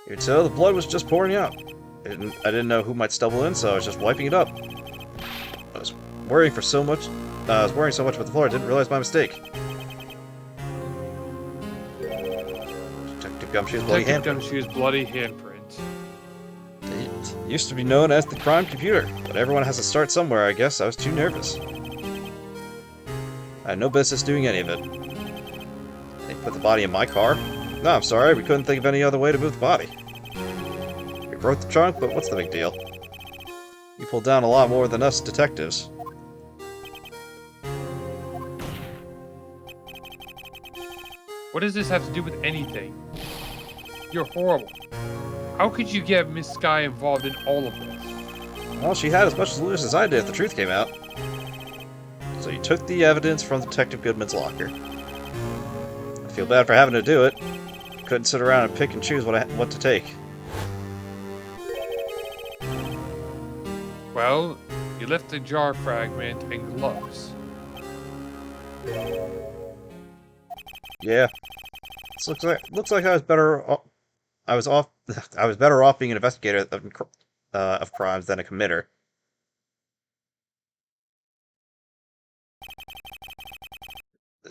Even so, the blood was just pouring out. I didn't know who might stumble in, so I was just wiping it up. I was worrying so much about the floor, I didn't realize my mistake. Detective Gumshoe's bloody handprint. Gumshoe's bloody handprint. It used to be known as the crime computer, but everyone has to start somewhere, I guess. I was too nervous. I had no business doing any of it. They put the body in my car? No, I'm sorry, we couldn't think of any other way to move the body. We broke the trunk, but what's the big deal? You pulled down a lot more than us detectives. What does this have to do with anything? You're horrible. How could you get Miss Sky involved in all of this? Well, she had as much to lose as I did if the truth came out. So you took the evidence from Detective Goodman's locker. I feel bad for having to do it. Couldn't sit around and pick and choose what to take. Well, you left a jar fragment and gloves. Yeah. This looks like I was better off. I was better off being an investigator of crimes than a committer.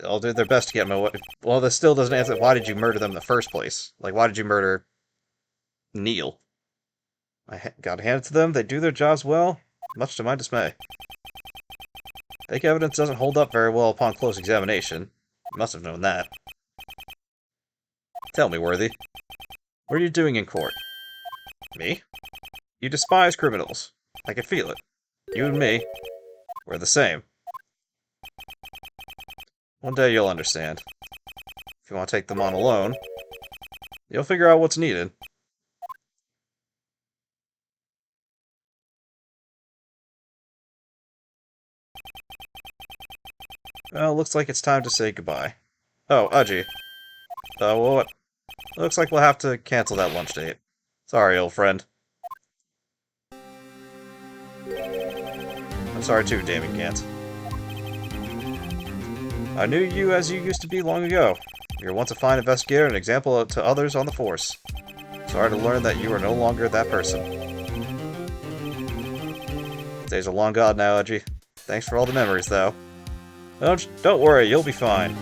They'll do their best to get my. Well, this still doesn't answer. Why did you murder them in the first place? Like, why did you murder Neil? I got handed to them. They do their jobs well, much to my dismay. Fake evidence doesn't hold up very well upon close examination. You must have known that. Tell me, Worthy. What are you doing in court? Me? You despise criminals. I can feel it. You and me, we're the same. One day you'll understand. If you want to take them on alone, you'll figure out what's needed. Well, looks like it's time to say goodbye. Oh, Aji. What? Looks like we'll have to cancel that lunch date. Sorry, old friend. I'm sorry too, Damon Gant. I knew you as you used to be long ago. You were once a fine investigator and an example to others on the force. Sorry to learn that you are no longer that person. Days are long gone now, Aji. Thanks for all the memories, though. Don't worry, you'll be fine.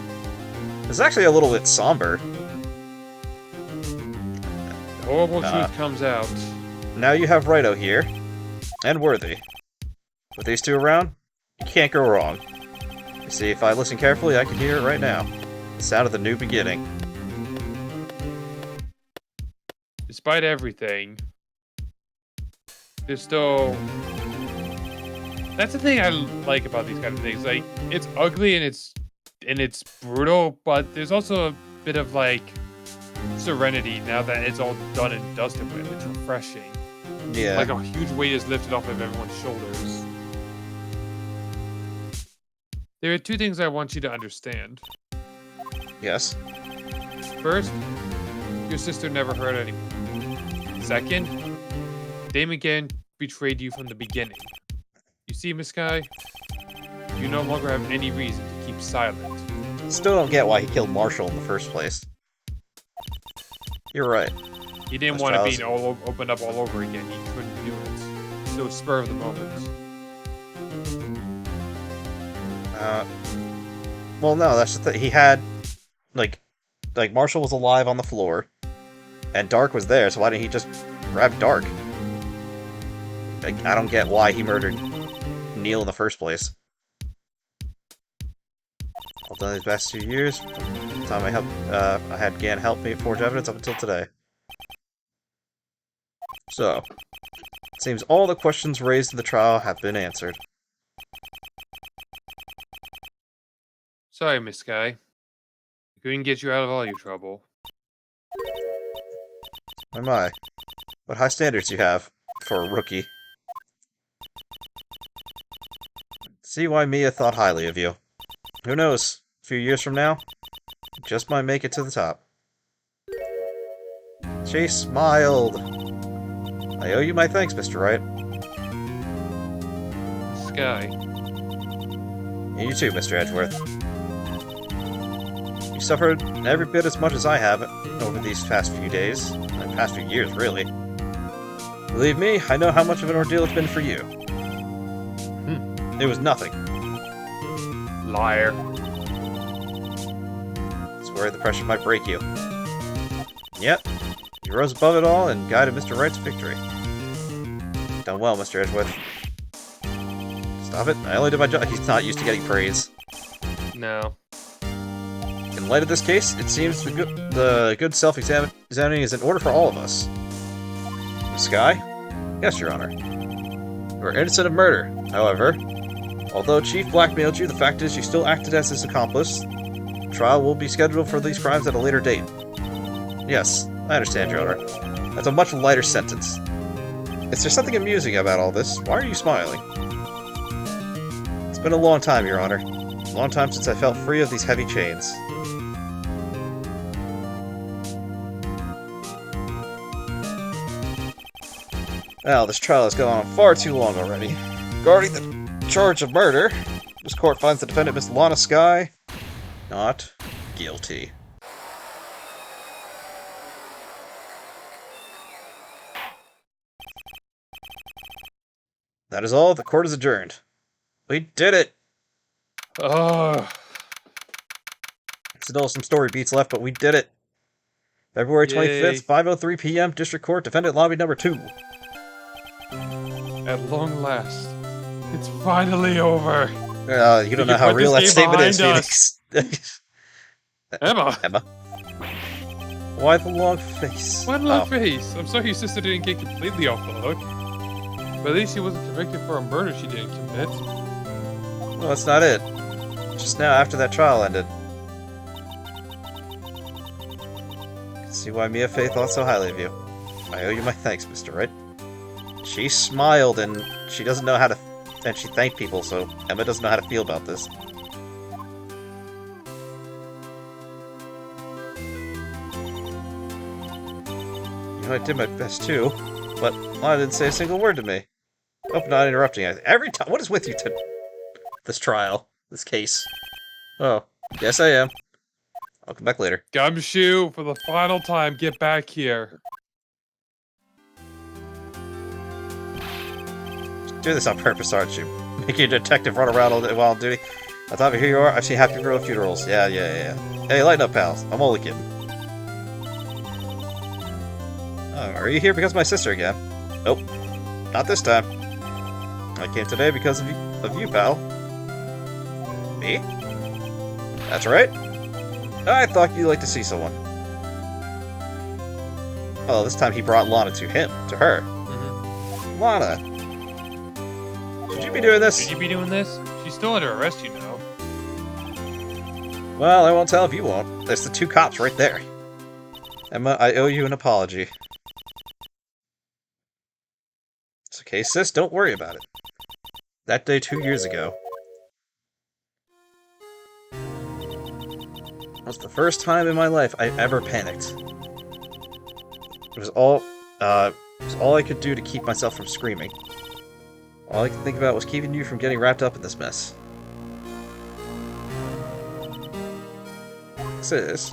It's actually a little bit somber. The horrible truth comes out. Now you have Wright here, and Worthy. With these two around, you can't go wrong. You see, if I listen carefully, I can hear it right now. The sound of the new beginning. Despite everything, there's still... That's the thing I like about these kind of things. Like, it's ugly and it's brutal, but there's also a bit of, like, serenity now that it's all done and dusted with. It's refreshing. Yeah. Like a huge weight is lifted off of everyone's shoulders. There are two things I want you to understand. Yes. First, your sister never hurt anyone. Second, Damon Gann betrayed you from the beginning. You see, Miss Guy, you no longer have any reason to keep silent. Still don't get why he killed Marshall in the first place. You're right. He didn't want to be opened up all over again. He couldn't do it. So spur of the moment. Well, no, that's the thing. He had, like Marshall was alive on the floor, and Dark was there, so why didn't he just grab Dark? Like, I don't get why he murdered Neil in the first place. I've done these past 2 years. From the time I had Gann help me forge evidence up until today. So, it seems all the questions raised in the trial have been answered. Sorry, Miss Guy. We couldn't get you out of all your trouble. My. What high standards you have for a rookie. See why Mia thought highly of you. Who knows? A few years from now, you just might make it to the top. She smiled. I owe you my thanks, Mr. Wright. Miss Guy. And you too, Mr. Edgeworth. You suffered every bit as much as I have over these past few days, and past few years, really. Believe me, I know how much of an ordeal it's been for you. It was nothing. Liar. It's worried the pressure might break you. Yep, you rose above it all and guided Mr. Wright's victory. Done well, Mr. Edgeworth. Stop it, I only did my job. He's not used to getting praise. No. In light of this case, it seems the good self-examining is in order for all of us. Sky? Yes, Your Honor. You are innocent of murder. However, although Chief blackmailed you, the fact is you still acted as his accomplice. The trial will be scheduled for these crimes at a later date. Yes, I understand, Your Honor. That's a much lighter sentence. Is there something amusing about all this? Why are you smiling? It's been a long time, Your Honor. A long time since I felt free of these heavy chains. Well, this trial has gone on far too long already. Regarding the charge of murder, this court finds the defendant, Miss Lana Skye, not guilty. That is all. The court is adjourned. We did it! Still some story beats left, but we did it. February 25th, 5:03 p.m., District Court, Defendant Lobby Number 2. At long last. It's finally over. You don't know how real that statement is, Phoenix. Emma. Emma. Why the long face? Why the long face? I'm sorry your sister didn't get completely off the hook. But at least she wasn't convicted for a murder she didn't commit. Well, that's not it. Just now, after that trial ended. See why Mia Fey thought so highly of you. I owe you my thanks, Mr. Wright. She smiled, and she doesn't know how to... And she thanked people, so Emma doesn't know how to feel about this. You know, I did my best too, but Lana didn't say a single word to me. Hope not interrupting anything. Every time... What is with you to... This trial. This case. Oh, yes I am. I'll come back later. Gumshoe, for the final time, get back here. Do this on purpose, aren't you? Making a detective run around all day while on duty. On top of here you are, I've seen Happy Girl funerals. Yeah. Hey, lighten up, pals. I'm only kidding. Oh, are you here because of my sister again? Nope. Not this time. I came today because of you, pal. Me? That's right. I thought you'd like to see someone. Oh, this time he brought Lana to her. Mm-hmm. Lana. Should you be doing this? Should you be doing this? She's still under arrest, you know. Well, I won't tell if you won't. There's the two cops right there. Emma, I owe you an apology. It's okay, sis. Don't worry about it. That day 2 years ago was the first time in my life I ever panicked. It was all I could do to keep myself from screaming. All I could think about was keeping you from getting wrapped up in this mess. Sis,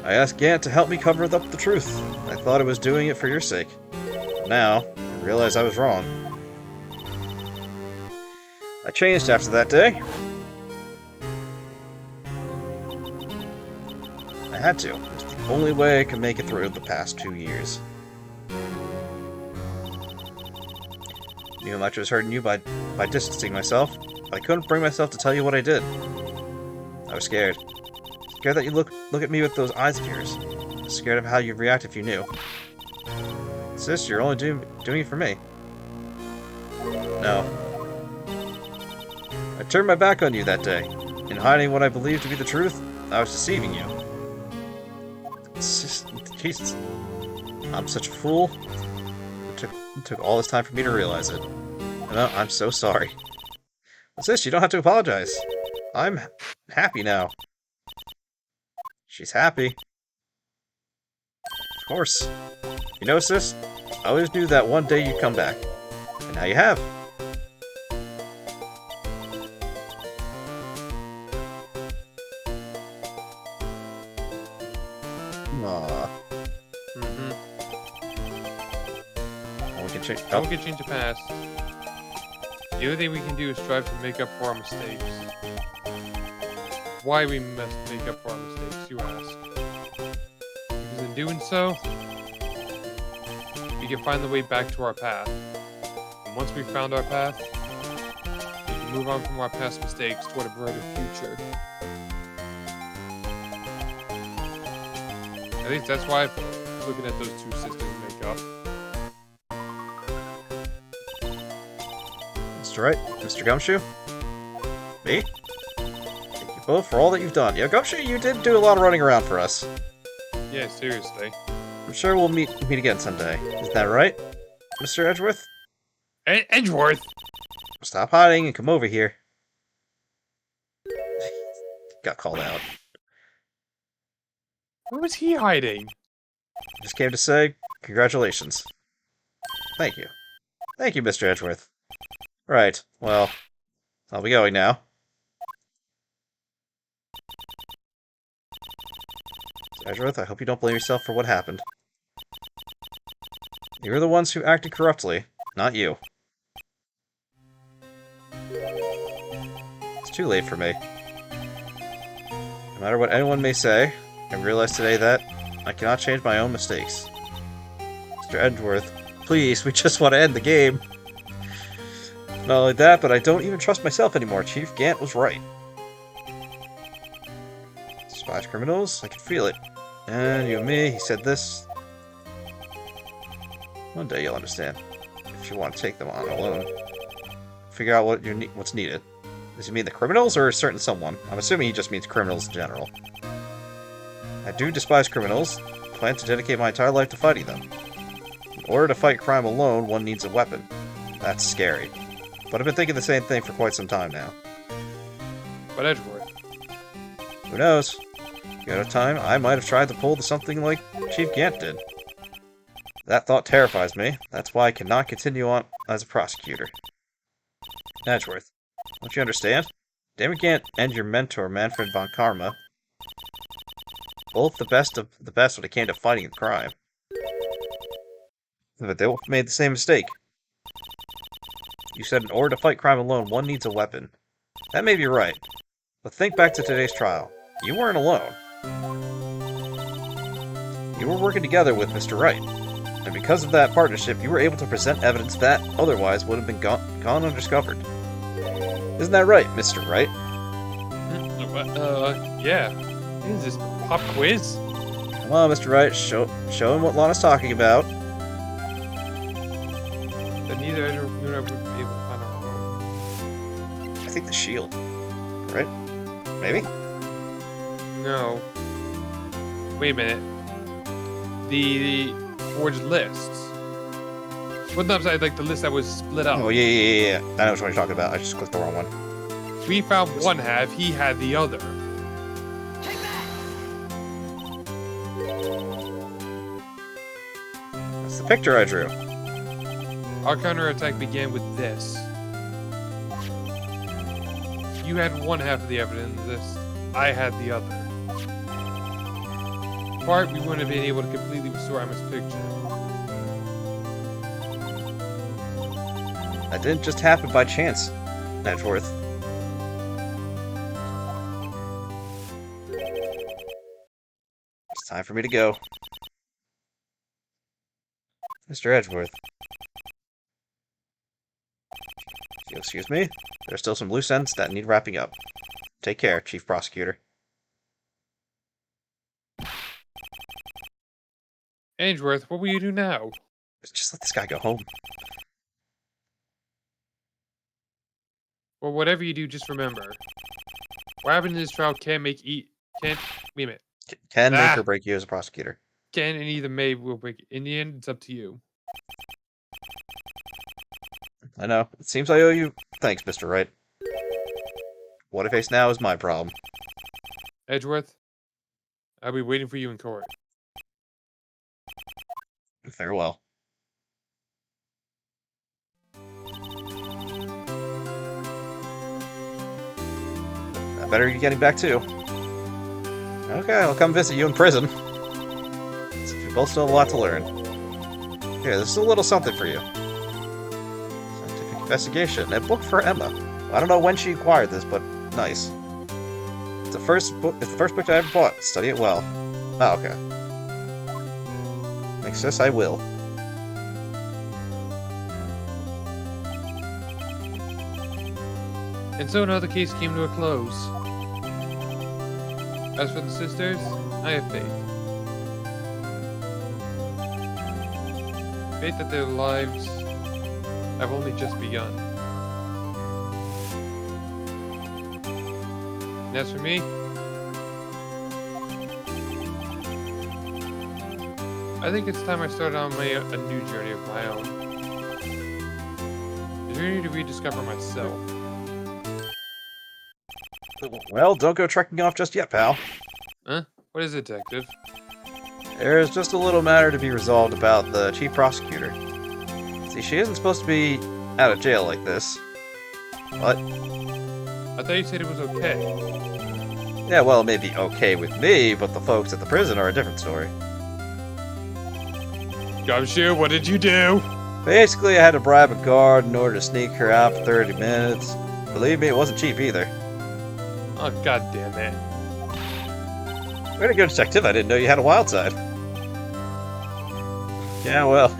I asked Gant to help me cover up the truth. I thought I was doing it for your sake. But now, I realize I was wrong. I changed after that day. I had to. It was the only way I could make it through the past 2 years. I knew much was hurting you by distancing myself, but I couldn't bring myself to tell you what I did. I was scared. Scared that you'd look at me with those eyes of yours. Scared of how you'd react if you knew. Sis, you're only doing it for me. No. I turned my back on you that day. In hiding what I believed to be the truth, I was deceiving you. Jesus. I'm such a fool. It took all this time for me to realize it. No, I'm so sorry. But sis, you don't have to apologize. I'm happy now. She's happy. Of course. You know, sis, I always knew that one day you'd come back. And now you have. Aww. We can change the past. The only thing we can do is strive to make up for our mistakes. Why we must make up for our mistakes, you ask? Because in doing so, we can find the way back to our path. And once we've found our path, we can move on from our past mistakes toward a brighter future. At least that's why I feel, looking at those two sisters make up. Mr. Wright, Mr. Gumshoe? Me? Thank you both for all that you've done. Yeah, Gumshoe, you did do a lot of running around for us. Yeah, seriously. I'm sure we'll meet again someday. Isn't that right, Mr. Edgeworth? Edgeworth? Stop hiding and come over here. Got called out. Where was he hiding? Just came to say, congratulations. Thank you. Thank you, Mr. Edgeworth. Right, well, I'll be going now. Edgeworth, I hope you don't blame yourself for what happened. You were the ones who acted corruptly, not you. It's too late for me. No matter what anyone may say, I realize today that I cannot change my own mistakes. Mr. Edgeworth, please, we just want to end the game. Not only that, but I don't even trust myself anymore. Chief Gant was right. Despise criminals? I can feel it. And you and me, he said this. One day you'll understand. If you want to take them on alone. Figure out what's needed. Does he mean the criminals or a certain someone? I'm assuming he just means criminals in general. I do despise criminals. I plan to dedicate my entire life to fighting them. In order to fight crime alone, one needs a weapon. That's scary. But I've been thinking the same thing for quite some time now. But Edgeworth? Who knows? Out of time, I might have tried to pull something like Chief Gant did. That thought terrifies me. That's why I cannot continue on as a prosecutor. Edgeworth, don't you understand? David Gant and your mentor, Manfred von Karma, both the best of the best when it came to fighting crime. But they both made the same mistake. You said in order to fight crime alone, one needs a weapon. That may be right. But think back to today's trial. You weren't alone. You were working together with Mr. Wright. And because of that partnership, you were able to present evidence that otherwise would have been gone undiscovered. Isn't that right, Mr. Wright? Yeah. What is this, pop quiz? Come on, Mr. Wright, show him what Lana's talking about. But neither Edgeworth would be able to find our home. I think the shield. Right? Maybe? No. Wait a minute. the forged lists. Well, no, I'm sorry, like the list that was split up. Oh, yeah. I know which one you're talking about. I just clicked the wrong one. We found one half, he had the other. That's the picture I drew. Our counterattack began with this. You had one half of the evidence list, I had the other. Part, we wouldn't have been able to completely restore Emma's picture. That didn't just happen by chance, Edgeworth. It's time for me to go. Mr. Edgeworth. If you'll excuse me, there's still some loose ends that need wrapping up. Take care, Chief Prosecutor. Ainsworth, what will you do now? Just let this guy go home. Well, whatever you do, just remember. What happened in this trial can't make wait a minute. Can make or break you as a prosecutor. Can and either may will break it. In the end, it's up to you. I know. It seems I owe you thanks, Mr. Wright. What I face now is my problem. Edgeworth, I'll be waiting for you in court. Farewell. I better be getting back too. Okay, I'll come visit you in prison. Since we both still have a lot to learn. Here, this is a little something for you. Scientific investigation. A book for Emma. I don't know when she acquired this, but nice. It's the first book I ever bought. Study it well. Oh, okay. Makes sense, I will. And so another case came to a close. As for the sisters, I have faith. Faith that their lives have only just begun. And as for me, I think it's time I started on a new journey of my own. A journey to rediscover myself. Well, don't go trekking off just yet, pal. Huh? What is it, detective? There's just a little matter to be resolved about the chief prosecutor. See, she isn't supposed to be out of jail like this. But... I thought you said it was okay. yeah, well, it may be okay with me, but the folks at the prison are a different story. Gumshoe, what did you do? Basically, I had to bribe a guard in order to sneak her out for 30 minutes. Believe me, it wasn't cheap either. Oh, god damn it. Way to go, detective. I didn't know you had a wild side. Yeah, well,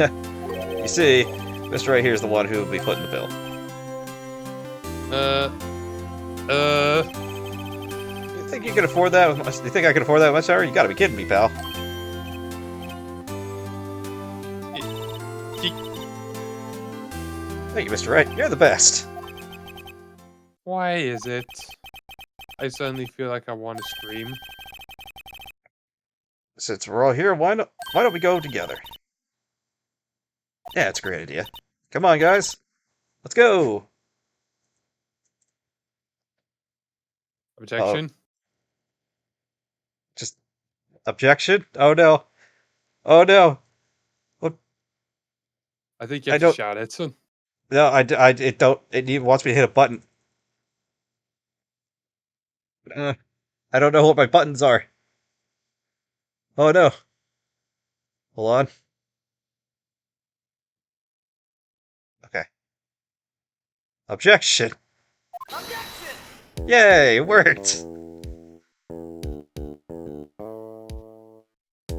you see, Mr. Right here is the one who will be footing the bill. You think you can afford that with my... you think I can afford that with my salary? You gotta be kidding me, pal. Thank you, Mr. Wright. You're the best. Why is it? I suddenly feel like I want to scream. Since we're all here, why don't we go together? Yeah, it's a great idea. Come on, guys. Let's go. Objection? Just... objection? Oh, no. Oh, no. What? I think you have to shout it. No, it don't... it wants me to hit a button. I don't know what my buttons are. Oh, no. Hold on. Okay. Objection! Objection! Yay, it worked!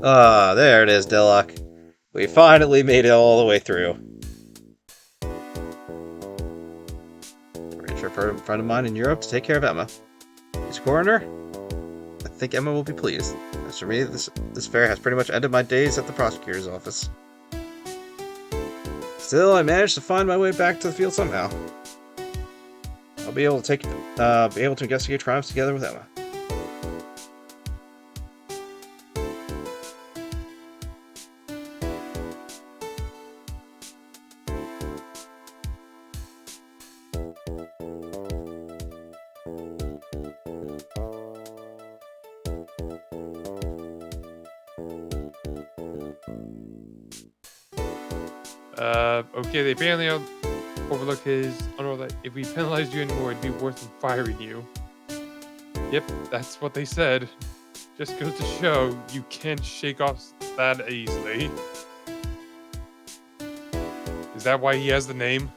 Ah, there it is, Dillock. We finally made it all the way through. Arrange for a friend of mine in Europe to take care of Emma. As coroner, I think Emma will be pleased. As for me, this affair has pretty much ended my days at the prosecutor's office. Still, I managed to find my way back to the field somehow. I'll be able to investigate crimes together with Emma. Okay, they apparently overlooked his unrelated. If we penalized you anymore, it'd be worse than firing you. Yep, that's what they said. Just goes to show you can't shake off that easily. Is that why he has the name?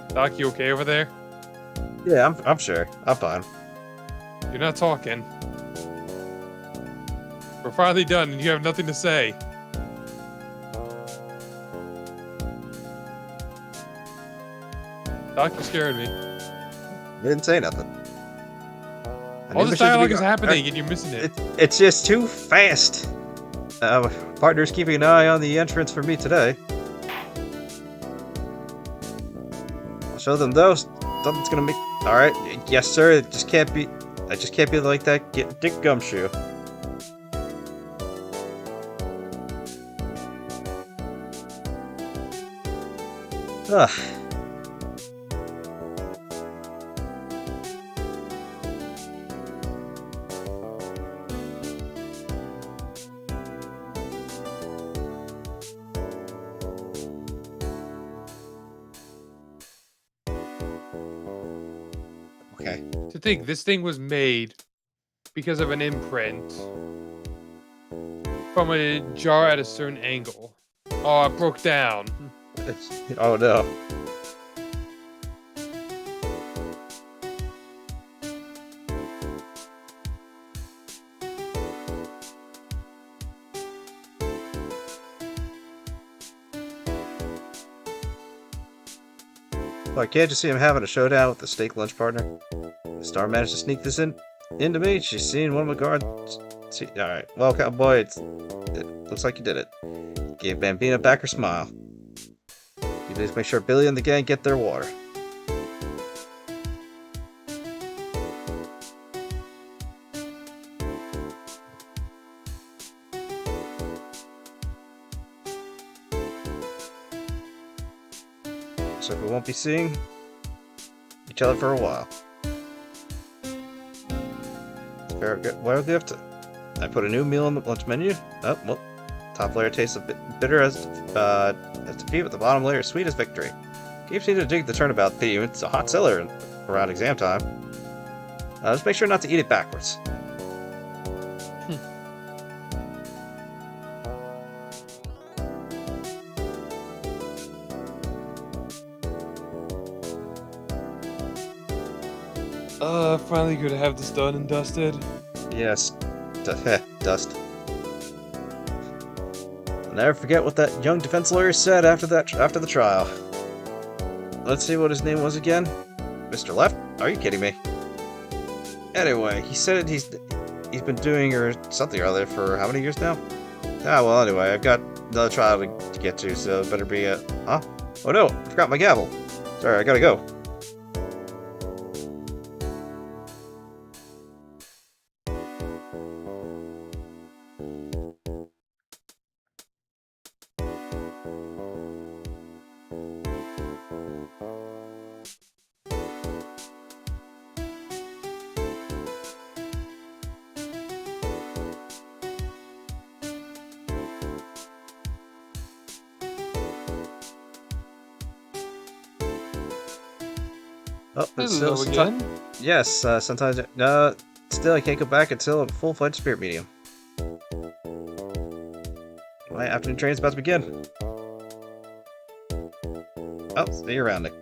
Doc, you okay over there? Yeah, I'm sure. I'm fine. You're not talking. We're finally done and you have nothing to say. Doc, you're scaring me. Didn't say nothing. All this dialogue is happening and you're missing it. It's just too fast. Partner's keeping an eye on the entrance for me today. I'll show them those. Something's gonna make. All right, yes, sir. It just can't be. I just can't be like that. Get Dick Gumshoe. Ugh. Okay. To think this thing was made because of an imprint from a jar at a certain angle. Oh, it broke down. Oh no. Well, I can't just see him having a showdown with the steak lunch partner. The star managed to sneak this into me. She's seen one of my guards. See, all right. Well, cowboy, it looks like you did it. Gave Bambina back her smile. You please make sure Billy and the gang get their water. So we won't be seeing each other for a while. Very good. What are they up to? I put a new meal on the lunch menu. Oh, well, top layer tastes a bit bitter as defeat, but the bottom layer is sweet as victory. Gabe seemed to dig the turnabout theme. It's a hot seller around exam time. Just make sure not to eat it backwards. Finally good to have this done and dusted. Yes. Dust. I'll never forget what that young defense lawyer said after the trial. Let's see what his name was again. Mr. Left? Are you kidding me? Anyway, he said he's been doing or something or other for how many years now? Ah, well, anyway, I've got another trial to get to, so it better be a... Huh? Oh no, I forgot my gavel. Sorry, I gotta go. Oh, but Hello still, again. yes, sometimes... still I can't go back until I'm a full-fledged spirit medium. My afternoon train's about to begin. Oh, stay around it.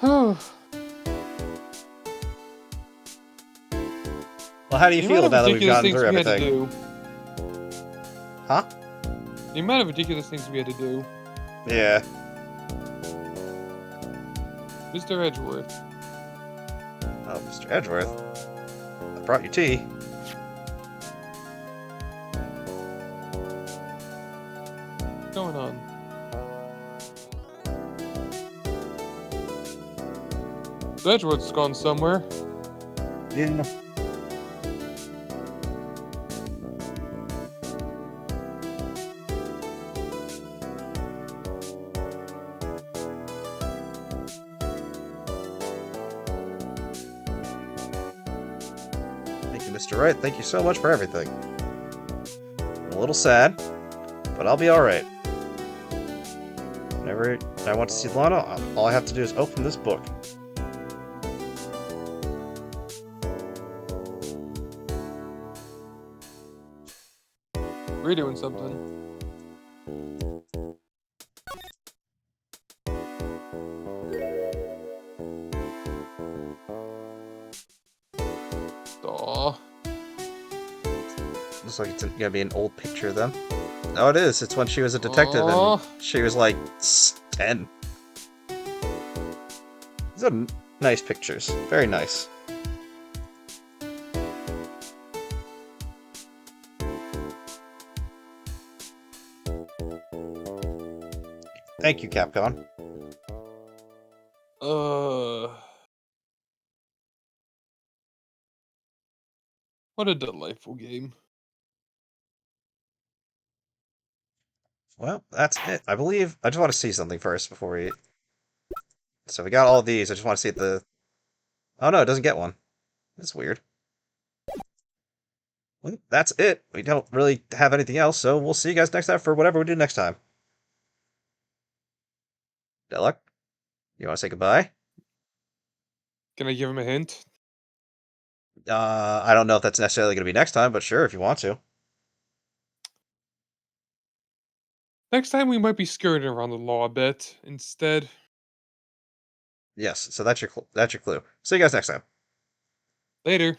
Oh. Well, how do you feel about that we've gotten through everything? Huh? The amount of ridiculous things we had to do. Yeah. Mr. Edgeworth. Oh, Mr. Edgeworth. I brought you tea. What's going on? Mr. Edgeworth's gone somewhere. Yeah. Mr. Wright, thank you so much for everything. I'm a little sad, but I'll be alright. Whenever I want to see Lana, all I have to do is open this book. We're doing something. Aw. Looks like it's gonna be an old picture then. Oh, it is. It's when she was a detective Aw. and she was like 10. These are nice pictures. Very nice. Thank you, Capcom. What a delightful game. Well, that's it. I believe I just want to see something first before we. So we got all these. I just want to see the. Oh no, it doesn't get one. That's weird. Well, that's it. We don't really have anything else, so we'll see you guys next time for whatever we do next time. Delek, you want to say goodbye? Can I give him a hint? I don't know if that's necessarily going to be next time, but sure, if you want to. Next time we might be skirting around the law a bit instead. Yes, so that's your clue. See you guys next time. Later.